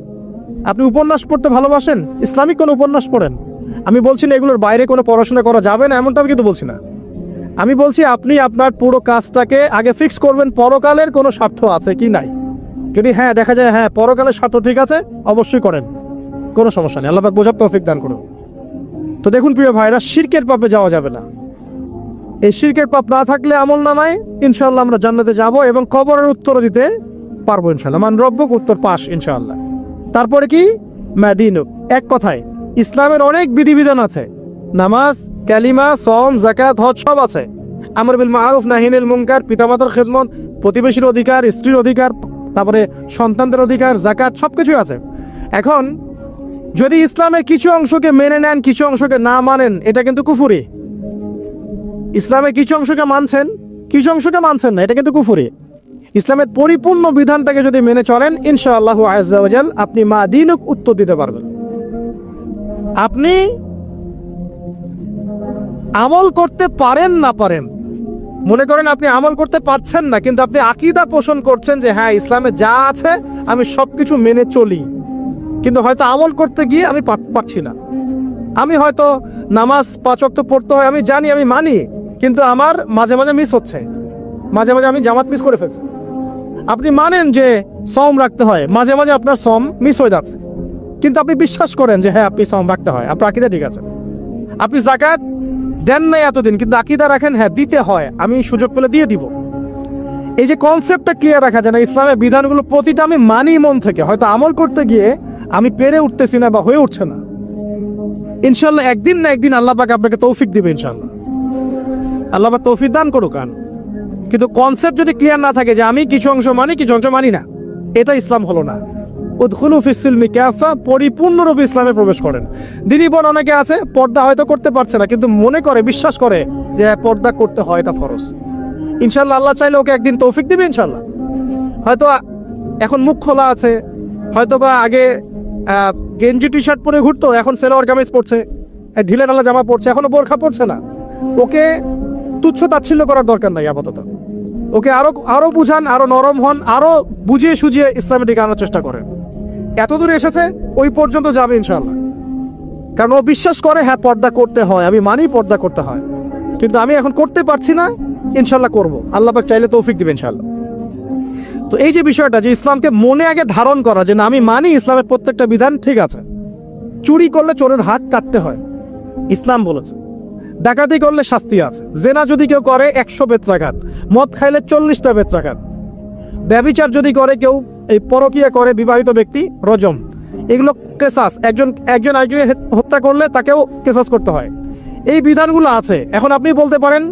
আপনি উপন্যাস পড়তে ভালোবাসেন, ইসলামিক কোনো উপন্যাস পড়েন। আমি বলছি না এগুলোর বাইরে কোনো পড়াশোনা করা যাবে না, এমনটা আমি কিন্তু বলছি না। আমি বলছি আপনি আপনার পুরো কাজটাকে আগে ফিক্স করবেন, পরকালের কোনো স্বার্থ আছে কি নাই। যদি হ্যাঁ দেখা যায় হ্যাঁ পরকালের স্বার্থ ঠিক আছে, অবশ্যই করেন, কোনো সমস্যা নেই। আল্লাহ পাক বোঝার তৌফিক দান করুন। তো দেখুন প্রিয় ভাইরা, শিরকের পাপে যাওয়া যাবে না। এই শিরকের পাপ না থাকলে আমল নামায় ইনশাআল্লাহ আমরা জান্নাতে যাব এবং কবরের উত্তর দিতে পারবো ইনশাআল্লাহ। মান রব্বুক উত্তর পাস ইনশাআল্লাহ। তারপরে কি মাদিনুক, এক কথায় ইসলামের অনেক বিধিবিধান আছে, নামাজ, কালিমা, সওম, যাকাত, হজ সব আছে। আমর বিল মারুফ নাহি আনিল মুনকার, পিতামাতার খেদমত, প্রতিবেশীর অধিকার, স্ত্রীর অধিকার, তারপরে সন্তানদের অধিকার, যাকাত সবকিছু আছে। এখন যদি ইসলামের কিছু অংশকে মেনে নেন, কিছু অংশকে না মানেন, এটা কিন্তু কুফরি। ইসলামের কিছু অংশকে মানছেন, কিছু অংশকে মানছেন না, এটা কিন্তু কুফরি। ইসলামের পরিপূর্ণ বিধানটাকে যদি মেনে চলেন ইনশাআল্লাহু আযজা ওয়া জাল আপনি মাদিনুক উত্তর দিতে পারবেন। আপনি আমল করতে পারেন না পারেন, মনে করেন আপনি আমল করতে পারছেন না, কিন্তু আপনি আকীদা পোষণ করছেন যে হ্যাঁ ইসলামে যা আছে আমি সবকিছু মেনে চলি, কিন্তু হয়তো আমল করতে গিয়ে আমি পারছি না। আমি হয়তো নামাজ 5 ওয়াক্ত পড়তে হয়, আমি জানি, আমি মানি, কিন্তু আমার মাঝে মাঝে মিস হচ্ছে, মাঝে মাঝে আমি জামাত মিস করে ফেলছি। আপনি মানেন যে সওম রাখতে হয়, মাঝে মাঝে আপনার সওম মিস হয়ে যাচ্ছে, কিন্তু আপনি বিশ্বাস করেন যে হ্যাঁ আপনি সওম রাখতে হয়, আপনার আকীদা ঠিক আছে। আপনি যাকাত দেন নাই এতদিন, কিন্তু আকীদা রাখেন হ্যাঁ দিতে হয়, আমি সুযোগ পেলে দিয়ে দিব। এই যে কনসেপ্টটা ক্লিয়ার রাখা যায় না, ইসলামের বিধানগুলো প্রতিটা আমি মানি মন থেকে, হয়তো আমল করতে গিয়ে আমি পেরে উঠতেছি না বা হয়ে উঠছে না। ইনশাআল্লাহ একদিন না একদিন আল্লাহ পাক আপনাকে তৌফিক দিবে ইনশাআল্লাহ, আল্লাহ পাক তৌফিক দান করুক। কিন্তু কনসেপ্ট যদি ক্লিয়ার না থাকে যে আমি কিছু অংশ মানি কিছু অংশ মানি না, এটা ইসলাম হলো না। উদখুলু ফিস সিলমি কাফা, পরিপূর্ণরূপে ইসলামে প্রবেশ করেন। দিনী বোন অনেকে আছে পর্দা হয়তো করতে পারছে না, কিন্তু মনে করে, বিশ্বাস করে যে পর্দা করতে হয়, এটা ফরজ। ইনশাআল্লাহ আল্লাহ চাইলে ওকে একদিন তৌফিক দিবে ইনশাআল্লাহ। হয়তো এখন মুখ খোলা আছে, হয়তো বা আগে গেঞ্জি টি শার্ট পরে ঘুরতো, এখন সেলোয়ার কামিজ পরছে, ঢিলে ঢালা জামা পরছে, এখনো বোরখা পরছে না। ওকে তুচ্ছ তাচ্ছিল্য করার দরকার নাই আপাতত, ওকে আরো বুঝান, আরো নরম হন, আরো বুঝিয়ে সুঝিয়ে ইসলামের দিকে আনার চেষ্টা করেন। এত দূর এসেছে, ওই পর্যন্ত যাবে ইনশাআল্লাহ। কারণ ও বিশ্বাস করে হ্যাঁ পর্দা করতে হয়, আমি মানি পর্দা করতে হয়, কিন্তু আমি এখন করতে পারছি না, ইনশাআল্লাহ করব, আল্লাহ পাক চাইলে তৌফিক দিবেন ইনশাআল্লাহ। তো এই যে বিষয়টা, যে ইসলামকে মনে আগে ধারণ করা, যে না আমি মানি ইসলামের প্রত্যেকটা বিধান ঠিক আছে। চুরি করলে চোরের হাত কাটতে হয়, ইসলাম বলেছে। ডাকাতি করলে শাস্তি আছে। জেনা যদি কেউ করে 100 বেত্রাঘাত, মদ খাইলে 40টা বেত্রাঘাত, ব্যভিচার যদি করে কেউ, এই পরকীয়া করে বিবাহিত ব্যক্তি, রজম। এগুলো কেসাস, একজন একজনকে হত্যা করলে তাকেও কেসাস করতে হয়। এই বিধানগুলো আছে। এখন আপনি বলতে পারেন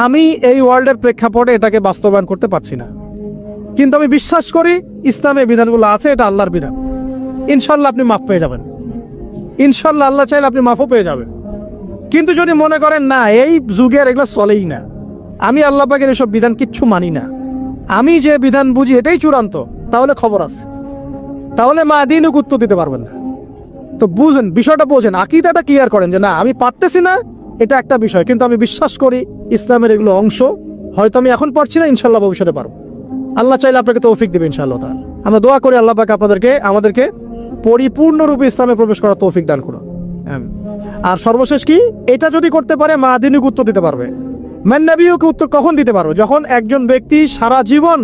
আমি এই ওয়ার্ল্ডের প্রেক্ষাপটে এটাকে বাস্তবায়ন করতে পারছি না, কিন্তু আমি বিশ্বাস করি ইসলামের বিধানগুলো আছে, এটা আল্লাহর বিধান। ইনশাল্লাহ আপনি মাফ পেয়ে যাবেন, ইনশাল্লাহ আল্লাহ চাইলে আপনি মাফও পেয়ে যাবেন। কিন্তু যদি মনে করেন না এই যুগের এগুলো চলেই না, আমি আল্লাহ পাকের এসব বিধান কিচ্ছু মানি না, আমি যে বিধান বুঝি এটাই চূড়ান্ত, তাহলে খবর আছে, তাহলে মাদিনুক উত্তর দিতে পারবেন না। তো বুঝেন, বিষয়টা বোঝেন, আকীদাটা ক্লিয়ার করেন যে না আমি পারতেছি না, এটা একটা বিষয়, কিন্তু আমি বিশ্বাস করি ইসলামের এগুলো অংশ, হয়তো আমি এখন পারছি না, ইনশাল্লাহ ভবিষ্যতে পারবো। আল্লাহ চাইলে আপনাকে তৌফিক দেবে ইনশাআল্লাহ তাআলা। আমরা দোয়া করি আল্লাহ পাক আমাদেরকে পরিপূর্ণরূপে ইসলামে প্রবেশ করার তৌফিক দান করুন। আর সর্বশেষ কি, এটা যদি করতে পারে মাদিনুক উত্তর দিতে পারবে। মান নবিয়ুক উত্তর কখন দিতে পারবে? যখন একজন ব্যক্তি সারা জীবন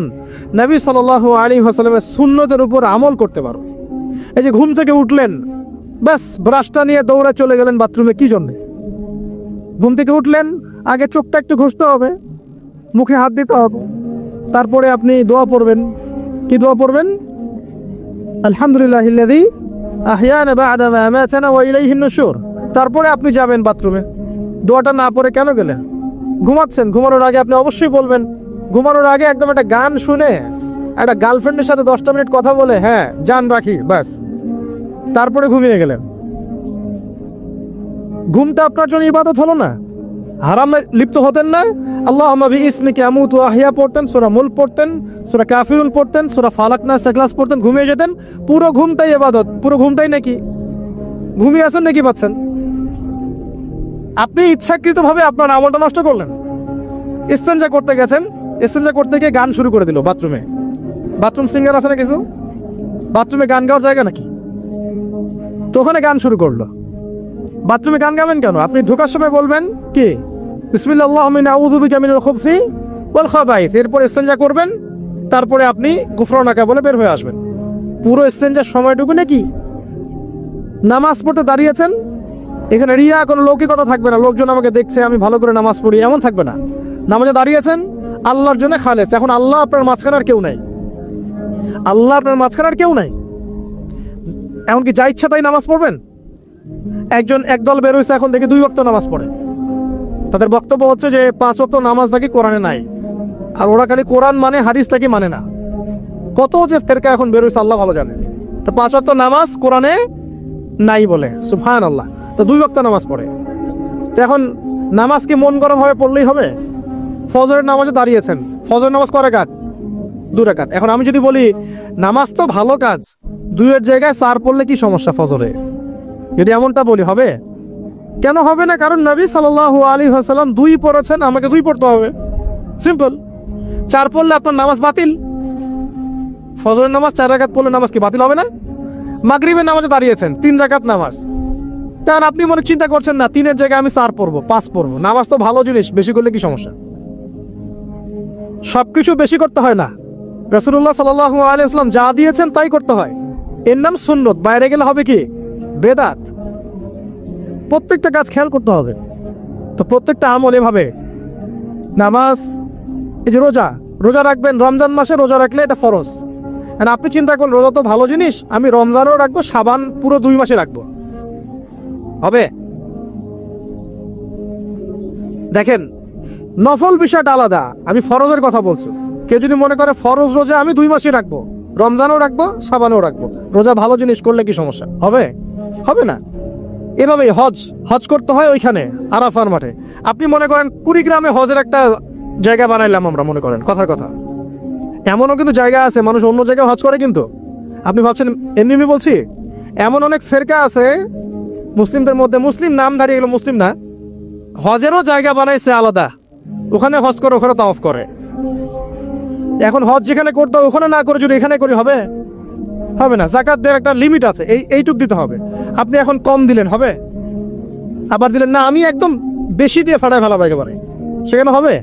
নবী সাল্লাল্লাহু আলাইহি ওয়াসাল্লামের সুন্নতের উপর আমল করতে পারবে। এই যে ঘুম থেকে উঠলেন, ব্যাস ব্রাশটা নিয়ে দৌড়ে চলে গেলেন বাথরুমে, কি জন্য? ঘুম থেকে উঠলেন, আগে চোখটা একটু ঘষতে হবে, মুখে হাত দিতে হবে, তারপরে আপনি দোয়া পড়বেন। কি দোয়া পড়বেন? আলহামদুলিল্লাহিল্লাযী আহইয়ানা বা'দা মা আমাতানা ওয়া ইলাইহিন নুশুর। তারপরে আপনি যাবেন বাথরুমে। দোয়াটা না পড়ে কেন গেলেন? ঘুমাচ্ছেন, ঘুমানোর আগে আপনি অবশ্যই বলবেন। ঘুমানোর আগে একদম একটা গান শুনে, একটা গার্লফ্রেন্ডের সাথে 10টা মিনিট কথা বলে হ্যাঁ জান রাখি, ব্যাস, তারপরে ঘুমিয়ে গেলেন। ঘুমটা আপনার জন্য ইবাদত হলো না? হারামে লিপ্ত হতেন না? আল্লাহুম্মা বিইসমিকা আমুতু ওয়া আহইয়া পড়তেন, সূরা মুলক পড়তেন, সূরা কাফিরুন পড়তেন, সূরা ফালাক নাস ইখলাস পড়তেন, ঘুমিয়ে যেতেন। পুরো ঘুমটাই ইবাদত, পুরো ঘুমটাই নাকি ঘুমিয়ে আছেন নাকি পাচ্ছেন? আপনি ইচ্ছাকৃতভাবে আপনার আমলটা নষ্ট করলেন। ইস্তেঞ্জা করতে গেছেন, ইস্তেঞ্জা করতে গিয়ে গান শুরু করে দিল বাথরুমে। বাথরুম সিঙ্গার আছে না কিছু? বাথরুমে গান গাওয়ার জায়গা নাকি? তো ওখানে গান শুরু করলো। বাথরুমে গান গাবেন কেন? আপনি ঢোকার সময় বলবেন কি বিসমিল্লাহ আল্লাহুম্মা ইন্নী আউযু বিকা মিনাল খুবসি ওয়াল খাবাইস, এরপর ইস্তেঞ্জা করবেন, তারপরে আপনি গুফরানাকা বলে বের হয়ে আসবেন। পুরো ইস্তেঞ্জার সময়টুকু নাকি? নামাজ পড়তে দাঁড়িয়েছেন, এখানে রিয়া কোনো লৌকিকতা থাকবে না, লোকজন আমাকে দেখছে আমি ভালো করে নামাজ পড়ি, এমন থাকবে না। নামাজে দাঁড়িয়েছেন আল্লাহর জন্য খালেস। এখন আল্লাহ আপনার মাঝখানে আর কেউ নাই, আল্লাহ আপনার মাঝখানে আর কেউ নাই। এমনকি যা ইচ্ছা তাই নামাজ পড়বেন। একদল বেরোইছে এখন দেখি 2 ওয়াক্ত নামাজ পড়ে, তাদের বক্তব্য হচ্ছে যে 5 ওয়াক্ত নামাজ নাকি কোরআনে নাই, আর ওরা খালি কোরআন মানে হাদিস নাকি মানে না। কত যে ফেরকা এখন বেরোইছে আল্লাহ ভালো জানে। তো 5 ওয়াক্ত নামাজ কোরআনে নাই বলে, সুবহানাল্লাহ। তো 2 ওয়াক্ত নামাজ পড়ে। তো এখন নামাজ কি মন গরম হবে পড়লেই হবে? ফজরের নামাজে দাঁড়িয়েছেন, ফজর নামাজ কয় রাকাত? 2 রাকাত। এখন আমি যদি বলি নামাজ তো ভালো কাজ, 2-এর জায়গায় 4 পড়লে কি সমস্যা ফজরে? যদি এমনটা বলি হবে? কেন হবে না? কারণ নবী সাল্লাল্লাহু আলাইহি ওয়াসাল্লাম 2 পড়েছেন, আমাকে 2 পড়তে হবে, সিম্পল। 4 পড়লে আপনার নামাজ বাতিল। ফজরের নামাজ 4 রাকাত পড়লে নামাজ কি বাতিল হবে না? মাগরিবের নামাজে দাঁড়িয়েছেন 3 রাকাত নামাজ, কারণ আপনি মনে চিন্তা করছেন না 3-এর জায়গায় আমি 4 পড়বো, 5 পড়বো। নামাজ তো ভালো জিনিস, বেশি করলে কি সমস্যা? সবকিছু বেশি করতে হয় না। রাসূলুল্লাহ সাল্লাল্লাহু আলাইহি ওয়াসাল্লাম যা দিয়েছেন তাই করতে হয়, এর নাম সুন্নত। বাইরে গেলে হবে কি? বেদাত। প্রত্যেকটা কাজ খেয়াল করতে হবে। তো প্রত্যেকটা আমল এভাবে। নামাজ, এই যে রোজা রাখবেন, রমজান মাসে রোজা রাখলে এটা ফরজ। আর আপনি চিন্তা করুন রোজা তো ভালো জিনিস, আমি রমজানও রাখবো, শাবান পুরো 2 মাসে রাখবো, হবে? দেখেন নফল বিষয়টা আলাদা, আমি ফরজের কথা বলছি। কেউ যদি মনে করে ফরজ রোজা আমি 2 মাসে রাখবো, রমজানও রাখবো, শাবানও রাখবো, রোজা ভালো জিনিস করলে কি সমস্যা হবে? হবে না। এভাবেই হজ করতে হয় ওইখানে আরাফার মাঠে। আপনি মনে করেন কুড়িগ্রামে হজের একটা জায়গা বানাইলাম আমরা, মনে করেন কথার কথা, এমনও কিন্তু জায়গা আছে মানুষ অন্য জায়গায় হজ করে। কিন্তু আপনি ভাবছেন এমনি বলছি, এমন অনেক ফেরকা আছে মুসলিমদের মধ্যে, মুসলিম নাম দাঁড়িয়ে গেল মুসলিম না, হজেরও জায়গা বানাইছে আলাদা, ওখানে হজ করে, ওখানে তাওয়াফ করে। এখন হজ যেখানে করতে হবে ওখানে না করে যদি এখানে করি হবে? হবে না। যাকাত দেওয়ার একটা লিমিট আছে, এইটুক দিতে হবে। আপনি এখন কম দিলেন হবে, আবার দিলেন না আমি একদম বেশি দিয়ে ফাটায় ফেলাবো একেবারে, সেখানে হবে?